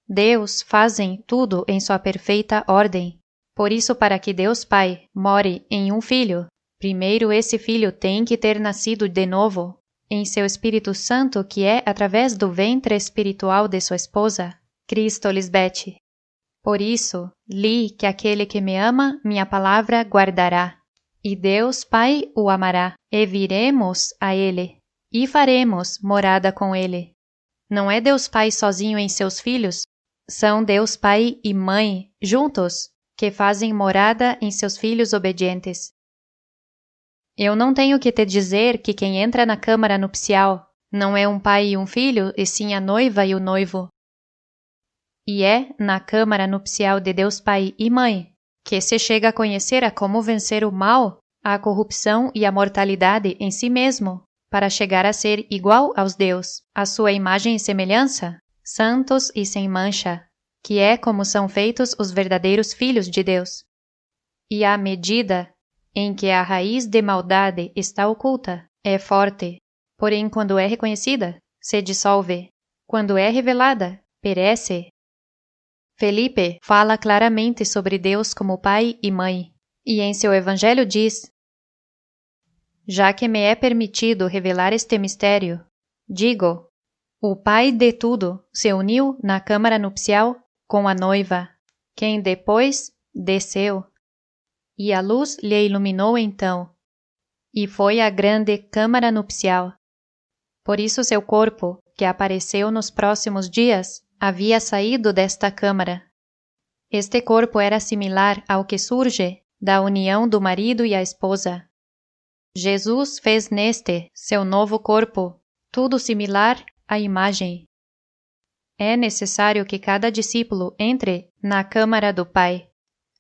Deus fazem tudo em sua perfeita ordem. Por isso, para que Deus Pai more em um Filho, primeiro esse Filho tem que ter nascido de novo em seu Espírito Santo, que é através do ventre espiritual de sua esposa, Cristo Lisbeth. Por isso, li que aquele que me ama, minha palavra guardará. E Deus Pai o amará, e viremos a ele, e faremos morada com ele. Não é Deus Pai sozinho em seus filhos, são Deus Pai e Mãe, juntos, que fazem morada em seus filhos obedientes. Eu não tenho que te dizer que quem entra na câmara nupcial não é um pai e um filho, e sim a noiva e o noivo. E é na câmara nupcial de Deus Pai e Mãe que se chega a conhecer a como vencer o mal, a corrupção e a mortalidade em si mesmo, para chegar a ser igual aos Deus, a sua imagem e semelhança, santos e sem mancha, que é como são feitos os verdadeiros filhos de Deus. E à medida em que a raiz de maldade está oculta, é forte, porém quando é reconhecida, se dissolve, quando é revelada, perece. Felipe fala claramente sobre Deus como Pai e Mãe, e em seu Evangelho diz: já que me é permitido revelar este mistério, digo, o Pai de tudo se uniu na câmara nupcial com a noiva, quem depois desceu, e a luz lhe iluminou então, e foi a grande câmara nupcial. Por isso seu corpo, que apareceu nos próximos dias, havia saído desta câmara. Este corpo era similar ao que surge da união do marido e a esposa. Jesus fez neste, seu novo corpo, tudo similar à imagem. É necessário que cada discípulo entre na câmara do Pai.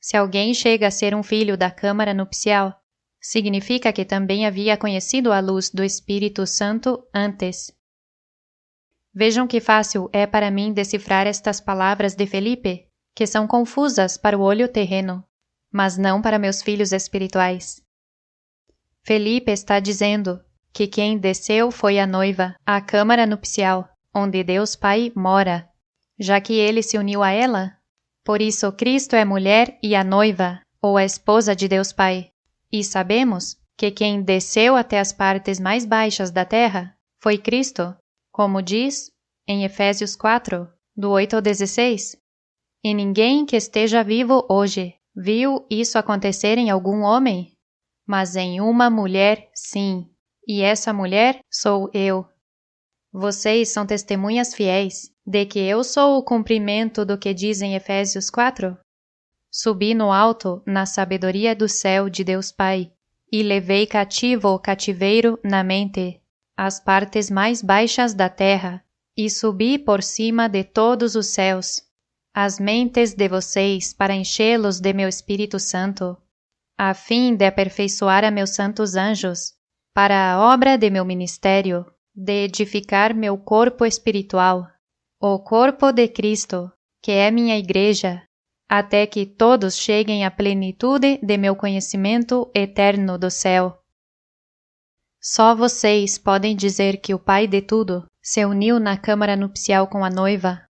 Se alguém chega a ser um filho da câmara nupcial, significa que também havia conhecido a luz do Espírito Santo antes. Vejam que fácil é para mim decifrar estas palavras de Felipe, que são confusas para o olho terreno, mas não para meus filhos espirituais. Felipe está dizendo que quem desceu foi a noiva, a câmara nupcial, onde Deus Pai mora, já que ele se uniu a ela. Por isso Cristo é mulher e a noiva, ou a esposa de Deus Pai. E sabemos que quem desceu até as partes mais baixas da terra foi Cristo, como diz em Efésios 4, do 8 ao 16. E ninguém que esteja vivo hoje viu isso acontecer em algum homem, mas em uma mulher sim, e essa mulher sou eu. Vocês são testemunhas fiéis de que eu sou o cumprimento do que diz em Efésios 4? Subi no alto, na sabedoria do céu de Deus Pai, e levei cativo o cativeiro na mente, as partes mais baixas da terra, e subi por cima de todos os céus, as mentes de vocês para enchê-los de meu Espírito Santo, a fim de aperfeiçoar a meus santos anjos, para a obra de meu ministério, de edificar meu corpo espiritual, o corpo de Cristo, que é minha igreja, até que todos cheguem à plenitude de meu conhecimento eterno do céu. Só vocês podem dizer que o Pai de tudo se uniu na câmara nupcial com a noiva,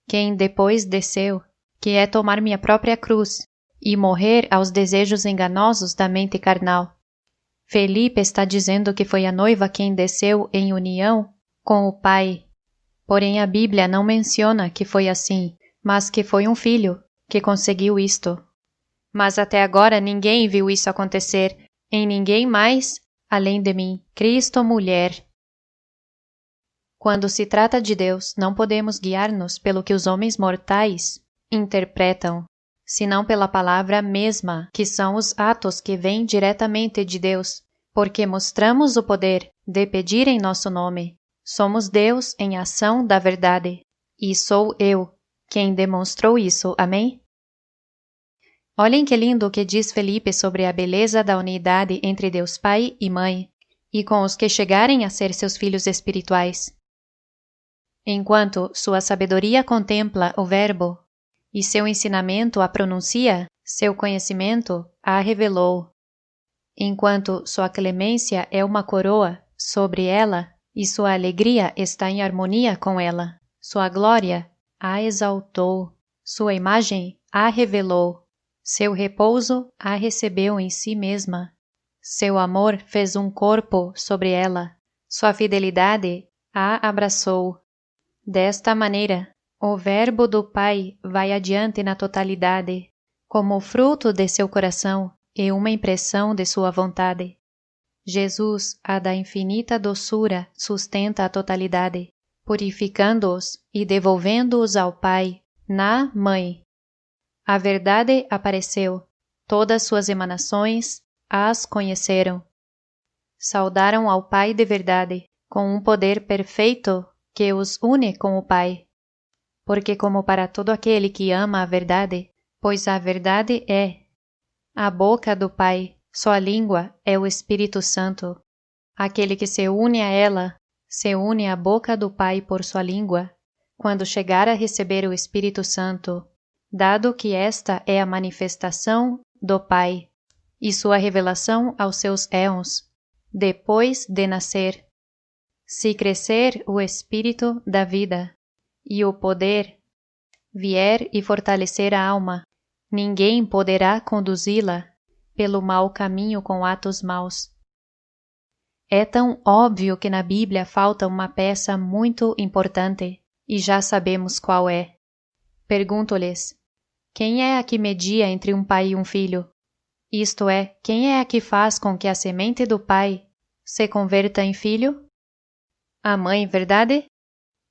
quem depois desceu, que é tomar minha própria cruz e morrer aos desejos enganosos da mente carnal. Felipe está dizendo que foi a noiva quem desceu em união com o Pai. Porém, a Bíblia não menciona que foi assim, mas que foi um filho que conseguiu isto. Mas até agora ninguém viu isso acontecer em ninguém mais, além de mim, Cristo mulher. Quando se trata de Deus, não podemos guiar-nos pelo que os homens mortais interpretam, senão pela palavra mesma, que são os atos que vêm diretamente de Deus, porque mostramos o poder de pedir em nosso nome. Somos Deus em ação da verdade, e sou eu quem demonstrou isso. Amém? Olhem que lindo o que diz Felipe sobre a beleza da unidade entre Deus Pai e Mãe, e com os que chegarem a ser seus filhos espirituais. Enquanto sua sabedoria contempla o Verbo, e seu ensinamento a pronuncia, seu conhecimento a revelou. Enquanto sua clemência é uma coroa sobre ela, e sua alegria está em harmonia com ela, sua glória a exaltou, sua imagem a revelou, seu repouso a recebeu em si mesma, seu amor fez um corpo sobre ela, sua fidelidade a abraçou. Desta maneira, o Verbo do Pai vai adiante na totalidade, como fruto de seu coração e uma impressão de sua vontade. Jesus, a da infinita doçura, sustenta a totalidade, purificando-os e devolvendo-os ao Pai, na Mãe. A verdade apareceu, todas suas emanações as conheceram. Saudaram ao Pai de verdade, com um poder perfeito que os une com o Pai. Porque como para todo aquele que ama a verdade, pois a verdade é a boca do Pai, sua língua é o Espírito Santo. Aquele que se une a ela, se une à boca do Pai por sua língua, quando chegar a receber o Espírito Santo, dado que esta é a manifestação do Pai, e sua revelação aos seus éons, depois de nascer. Se crescer o Espírito da vida, e o poder vier e fortalecer a alma, ninguém poderá conduzi-la pelo mau caminho com atos maus. É tão óbvio que na Bíblia falta uma peça muito importante, e já sabemos qual é. Pergunto-lhes, quem é a que media entre um pai e um filho? Isto é, quem é a que faz com que a semente do pai se converta em filho? A mãe, verdade?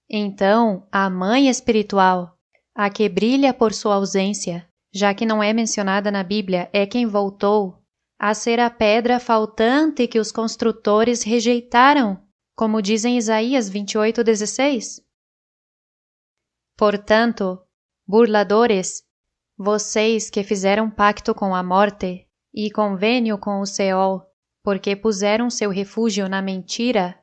Então, a mãe espiritual, a que brilha por sua ausência, já que não é mencionada na Bíblia, é quem voltou a ser a pedra faltante que os construtores rejeitaram, como diz em Isaías 28:16. Portanto, burladores, vocês que fizeram pacto com a morte e convênio com o Seol, porque puseram seu refúgio na mentira,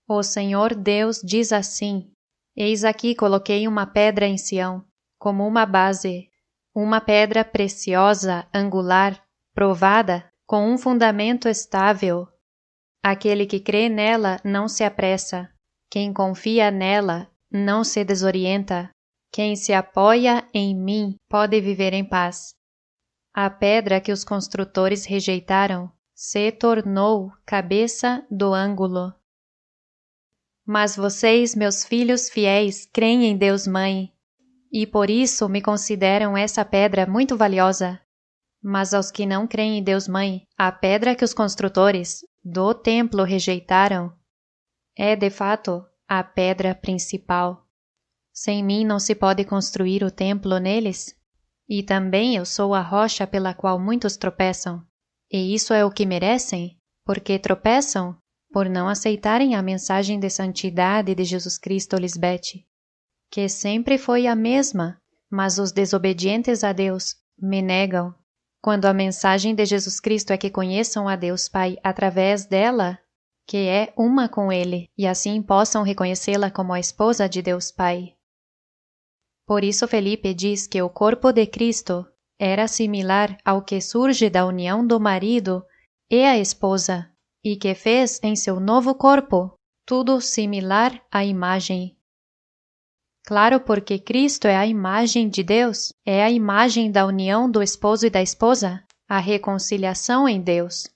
o Senhor Deus diz assim: Eis aqui coloquei uma pedra em Sião, como uma base, uma pedra preciosa, angular, provada, com um fundamento estável. Aquele que crê nela não se apressa, quem confia nela não se desorienta, quem se apoia em mim pode viver em paz. A pedra que os construtores rejeitaram se tornou cabeça do ângulo. Mas vocês, meus filhos fiéis, creem em Deus Mãe, e por isso me consideram essa pedra muito valiosa. Mas aos que não creem em Deus Mãe, a pedra que os construtores do templo rejeitaram é, de fato, a pedra principal. Sem mim não se pode construir o templo neles? E também eu sou a rocha pela qual muitos tropeçam. E isso é o que merecem, porque tropeçam por não aceitarem a mensagem de santidade de Jesus Cristo, Lisbeth, que sempre foi a mesma, mas os desobedientes a Deus me negam. Quando a mensagem de Jesus Cristo é que conheçam a Deus Pai através dela, que é uma com Ele, e assim possam reconhecê-la como a esposa de Deus Pai. Por isso Felipe diz que o corpo de Cristo era similar ao que surge da união do marido e a esposa, e que fez em seu novo corpo tudo similar à imagem. Claro, porque Cristo é a imagem de Deus, é a imagem da união do esposo e da esposa, a reconciliação em Deus.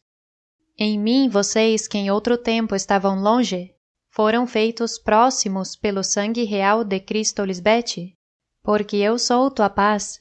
Em mim, vocês que em outro tempo estavam longe, foram feitos próximos pelo sangue real de Cristo, Lisbeth, porque eu sou tua paz,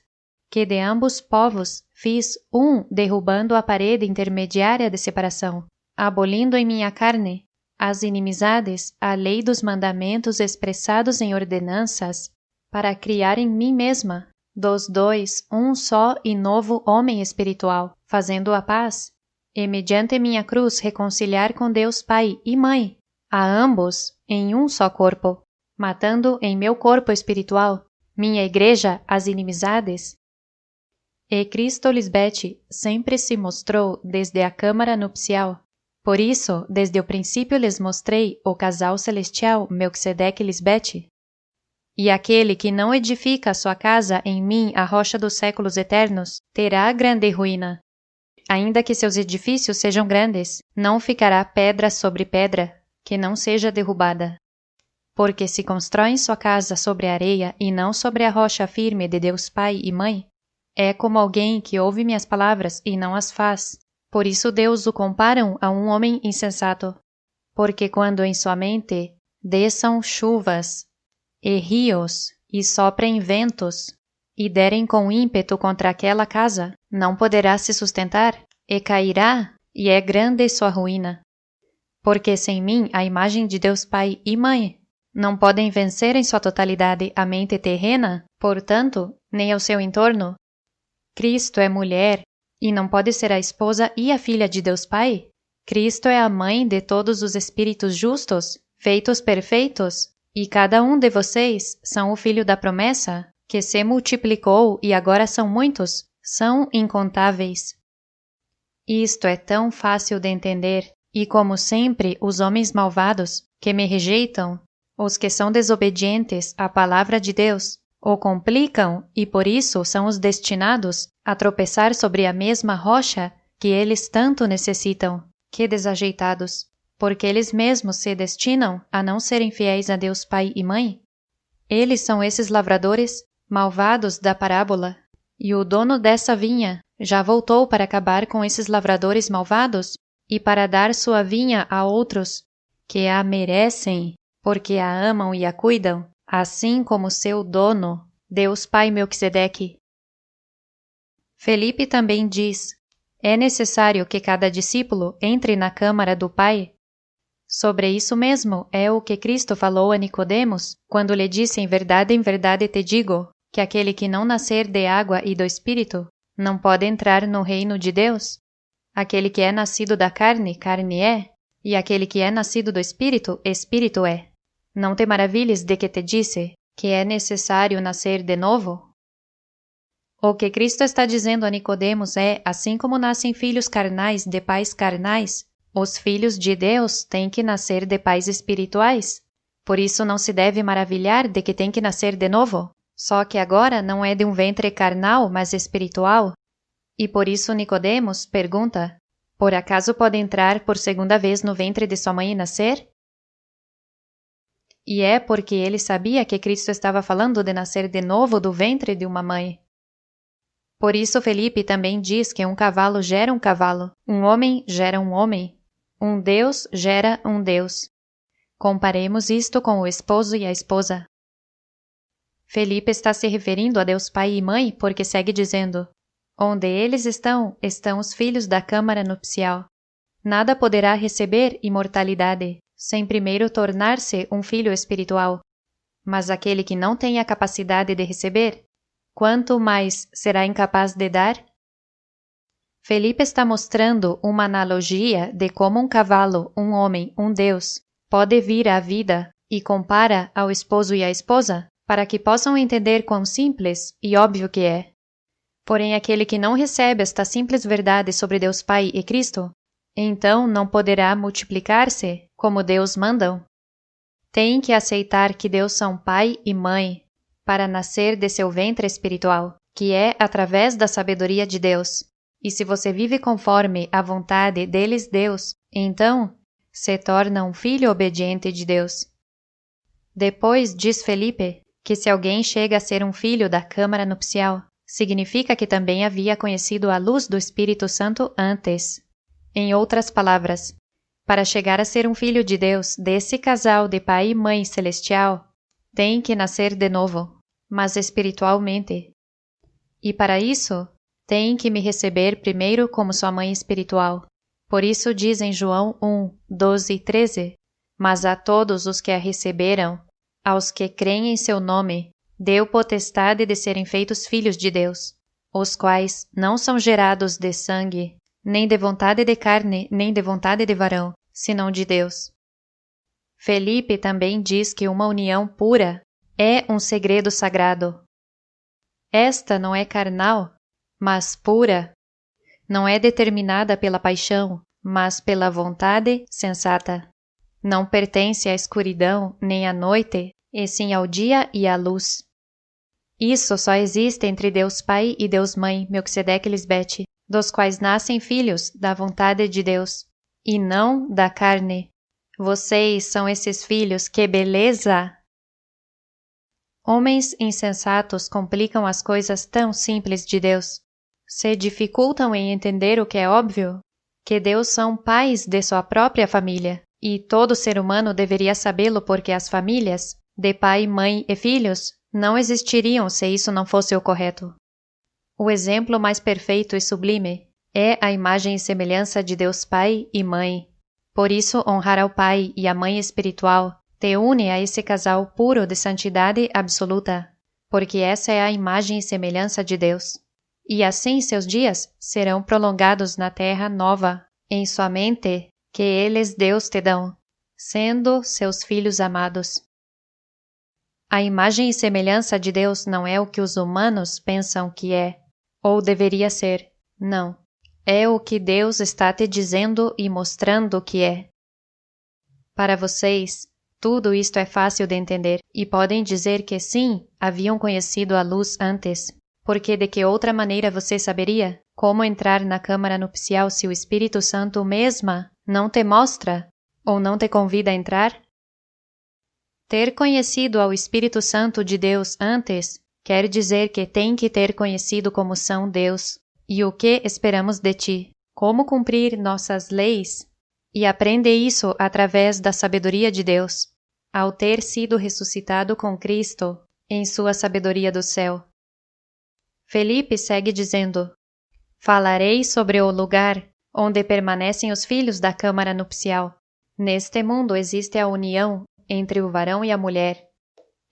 que de ambos povos fiz um derrubando a parede intermediária de separação, abolindo em minha carne as inimizades, a lei dos mandamentos expressados em ordenanças, para criar em mim mesma, dos dois, um só e novo homem espiritual, fazendo a paz, e mediante minha cruz reconciliar com Deus Pai e Mãe, a ambos em um só corpo, matando em meu corpo espiritual, minha igreja, as inimizades. E Cristo, Lisbeth, sempre se mostrou desde a câmara nupcial. Por isso, desde o princípio lhes mostrei o casal celestial Melquisedeque e Lisbeth. E aquele que não edifica a sua casa em mim, a rocha dos séculos eternos, terá grande ruína. Ainda que seus edifícios sejam grandes, não ficará pedra sobre pedra, que não seja derrubada. Porque se constroem sua casa sobre a areia e não sobre a rocha firme de Deus Pai e Mãe, é como alguém que ouve minhas palavras e não as faz. Por isso Deus o comparam a um homem insensato. Porque quando em sua mente desçam chuvas e rios e soprem ventos e derem com ímpeto contra aquela casa, não poderá se sustentar e cairá, e é grande sua ruína. Porque sem mim, a imagem de Deus Pai e Mãe, não podem vencer em sua totalidade a mente terrena, portanto, nem ao seu entorno. Cristo é mulher, e não pode ser a esposa e a filha de Deus Pai? Cristo é a mãe de todos os espíritos justos, feitos perfeitos, e cada um de vocês são o filho da promessa, que se multiplicou e agora são muitos, são incontáveis. Isto é tão fácil de entender, e como sempre os homens malvados, que me rejeitam, os que são desobedientes à palavra de Deus, o complicam e por isso são os destinados a tropeçar sobre a mesma rocha que eles tanto necessitam. Que desajeitados, porque eles mesmos se destinam a não serem fiéis a Deus Pai e Mãe. Eles são esses lavradores malvados da parábola, e o dono dessa vinha já voltou para acabar com esses lavradores malvados e para dar sua vinha a outros que a merecem, porque a amam e a cuidam, assim como seu dono, Deus Pai Melquisedeque. Felipe também diz: é necessário que cada discípulo entre na câmara do Pai. Sobre isso mesmo é o que Cristo falou a Nicodemos, quando lhe disse: em verdade te digo, que aquele que não nascer de água e do Espírito não pode entrar no reino de Deus. Aquele que é nascido da carne, carne é, e aquele que é nascido do Espírito, Espírito é. Não te maravilhes de que te disse que é necessário nascer de novo? O que Cristo está dizendo a Nicodemos é: assim como nascem filhos carnais de pais carnais, os filhos de Deus têm que nascer de pais espirituais. Por isso não se deve maravilhar de que tem que nascer de novo, só que agora não é de um ventre carnal, mas espiritual. E por isso Nicodemos pergunta: por acaso pode entrar por segunda vez no ventre de sua mãe e nascer? E é porque ele sabia que Cristo estava falando de nascer de novo do ventre de uma mãe. Por isso Felipe também diz que um cavalo gera um cavalo, um homem gera um homem, um Deus gera um Deus. Comparemos isto com o esposo e a esposa. Felipe está se referindo a Deus Pai e Mãe porque segue dizendo: onde eles estão, estão os filhos da câmara nupcial. Nada poderá receber imortalidade sem primeiro tornar-se um filho espiritual. Mas aquele que não tem a capacidade de receber, quanto mais será incapaz de dar? Felipe está mostrando uma analogia de como um cavalo, um homem, um Deus, pode vir à vida e compara ao esposo e à esposa, para que possam entender quão simples e óbvio que é. Porém, aquele que não recebe esta simples verdade sobre Deus Pai e Cristo, então não poderá multiplicar-se como Deus mandam. Tem que aceitar que Deus são pai e mãe, para nascer de seu ventre espiritual, que é através da sabedoria de Deus. E se você vive conforme a vontade deles Deus, então se torna um filho obediente de Deus. Depois diz Felipe que se alguém chega a ser um filho da câmara nupcial, significa que também havia conhecido a luz do Espírito Santo antes. Em outras palavras, para chegar a ser um filho de Deus desse casal de pai e mãe celestial, tem que nascer de novo, mas espiritualmente. E para isso, tem que me receber primeiro como sua mãe espiritual. Por isso diz em João 1, 12 e 13, mas a todos os que a receberam, aos que creem em seu nome, deu potestade de serem feitos filhos de Deus, os quais não são gerados de sangue, nem de vontade de carne, nem de vontade de varão, senão de Deus. Felipe também diz que uma união pura é um segredo sagrado. Esta não é carnal, mas pura. Não é determinada pela paixão, mas pela vontade sensata. Não pertence à escuridão nem à noite, e sim ao dia e à luz. Isso só existe entre Deus Pai e Deus Mãe, Melquisedeque e Lisbete, dos quais nascem filhos da vontade de Deus, e não da carne. Vocês são esses filhos, que beleza! Homens insensatos complicam as coisas tão simples de Deus. Se dificultam em entender o que é óbvio, que Deus são pais de sua própria família, e todo ser humano deveria sabê-lo porque as famílias, de pai, mãe e filhos, não existiriam se isso não fosse o correto. O exemplo mais perfeito e sublime é a imagem e semelhança de Deus Pai e Mãe. Por isso, honrar ao Pai e à Mãe espiritual te une a esse casal puro de santidade absoluta, porque essa é a imagem e semelhança de Deus. E assim seus dias serão prolongados na terra nova, em sua mente, que eles Deus te dão, sendo seus filhos amados. A imagem e semelhança de Deus não é o que os humanos pensam que é, ou deveria ser. Não. É o que Deus está te dizendo e mostrando que é. Para vocês, tudo isto é fácil de entender, e podem dizer que sim, haviam conhecido a luz antes, porque de que outra maneira você saberia como entrar na câmara nupcial se o Espírito Santo mesma não te mostra, ou não te convida a entrar? Ter conhecido ao Espírito Santo de Deus antes quer dizer que tem que ter conhecido como são Deus e o que esperamos de ti, como cumprir nossas leis, e aprende isso através da sabedoria de Deus, ao ter sido ressuscitado com Cristo em sua sabedoria do céu. Felipe segue dizendo: falarei sobre o lugar onde permanecem os filhos da câmara nupcial. Neste mundo existe a união entre o varão e a mulher.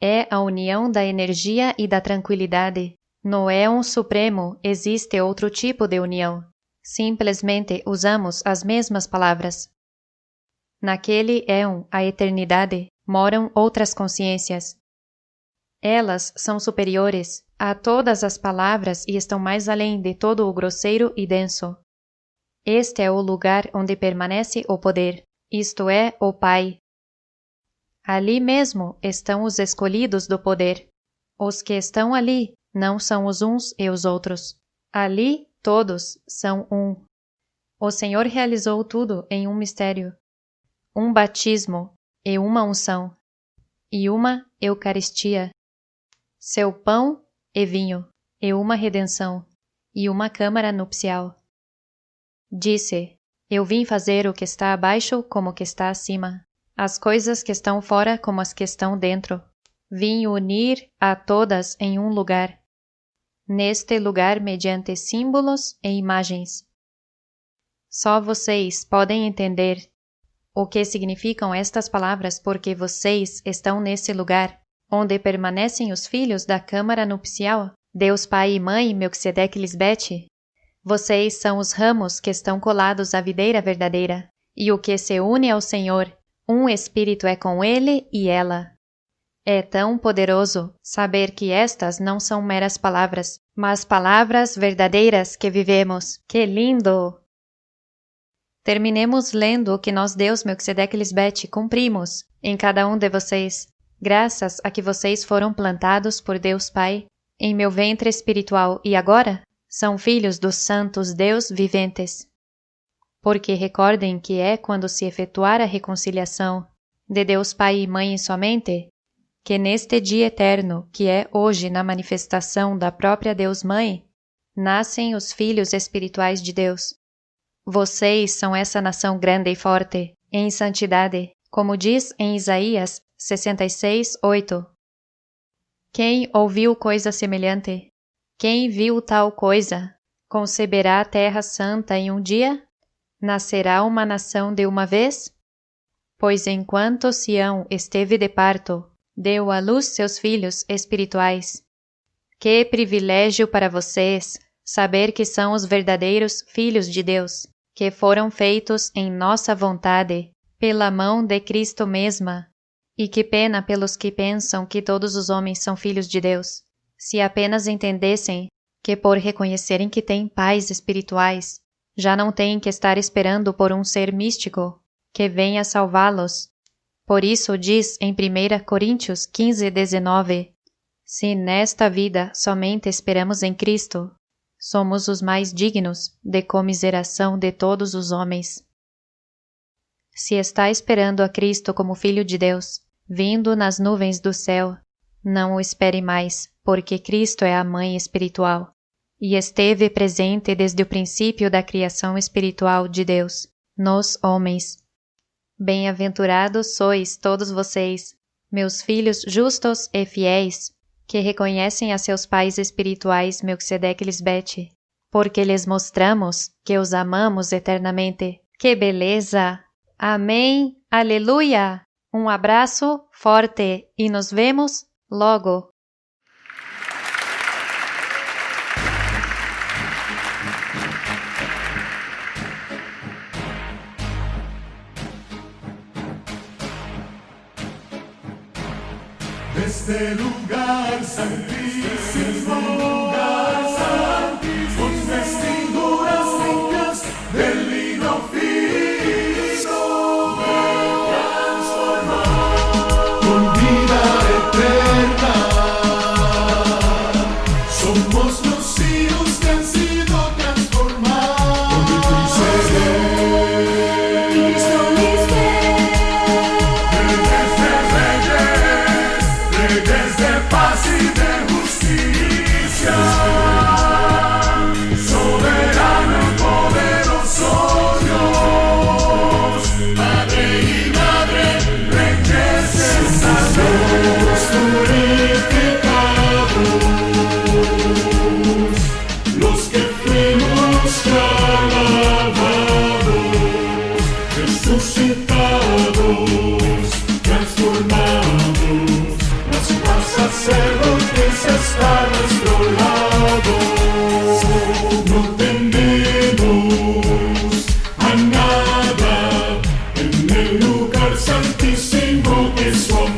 É a união da energia e da tranquilidade. No éon supremo existe outro tipo de união. Simplesmente usamos as mesmas palavras. Naquele éon, a eternidade, moram outras consciências. Elas são superiores a todas as palavras e estão mais além de todo o grosseiro e denso. Este é o lugar onde permanece o poder, isto é, o Pai. Ali mesmo estão os escolhidos do poder. Os que estão ali não são os uns e os outros. Ali todos são um. O Senhor realizou tudo em um mistério. Um batismo e uma unção, e uma Eucaristia. Seu pão e vinho, e uma redenção, e uma câmara nupcial. Disse: eu vim fazer o que está abaixo como o que está acima. As coisas que estão fora como as que estão dentro. Vim unir a todas em um lugar. Neste lugar mediante símbolos e imagens. Só vocês podem entender o que significam estas palavras porque vocês estão nesse lugar, onde permanecem os filhos da câmara nupcial Deus Pai e Mãe Melquisedeque Lisbete, vocês são os ramos que estão colados à videira verdadeira, e o que se une ao Senhor, um espírito é com ele e ela. É tão poderoso saber que estas não são meras palavras, mas palavras verdadeiras que vivemos. Que lindo! Terminemos lendo o que nós, Deus Melquisedeque Lisbete, cumprimos em cada um de vocês, graças a que vocês foram plantados por Deus Pai em meu ventre espiritual e agora são filhos dos santos Deus viventes. Porque recordem que é quando se efetuar a reconciliação de Deus Pai e Mãe somente, que neste dia eterno, que é hoje na manifestação da própria Deus Mãe, nascem os filhos espirituais de Deus. Vocês são essa nação grande e forte, em santidade, como diz em Isaías 66:8. Quem ouviu coisa semelhante? Quem viu tal coisa? Conceberá a terra santa em um dia? Nascerá uma nação de uma vez? Pois enquanto Sião esteve de parto, deu à luz seus filhos espirituais. Que privilégio para vocês saber que são os verdadeiros filhos de Deus, que foram feitos em nossa vontade, pela mão de Cristo mesma. E que pena pelos que pensam que todos os homens são filhos de Deus, se apenas entendessem que por reconhecerem que têm pais espirituais, já não têm que estar esperando por um ser místico que venha salvá-los. Por isso diz em 1 Coríntios 15:19, se nesta vida somente esperamos em Cristo, somos os mais dignos de comiseração de todos os homens. Se está esperando a Cristo como Filho de Deus, vindo nas nuvens do céu, não o espere mais, porque Cristo é a Mãe espiritual, e esteve presente desde o princípio da criação espiritual de Deus, nos homens. Bem-aventurados sois todos vocês, meus filhos justos e fiéis, que reconhecem a seus pais espirituais Melquisedeque Lisbete, porque lhes mostramos que os amamos eternamente. Que beleza! Amém! Aleluia! Um abraço forte e nos vemos logo! Desde lugar santísimo, con vestiduras limpias de lino fino, me transformar con vida eterna. Somos los hijos que han sido transformados de paz y de justicia, soberano y poderoso Dios, Padre y Madre, reyes santos purificados, los que fuimos lavados, resucitados, transformados. Sacerdotes está a nuestro lado, no tememos a nada en el lugar santísimo que somos.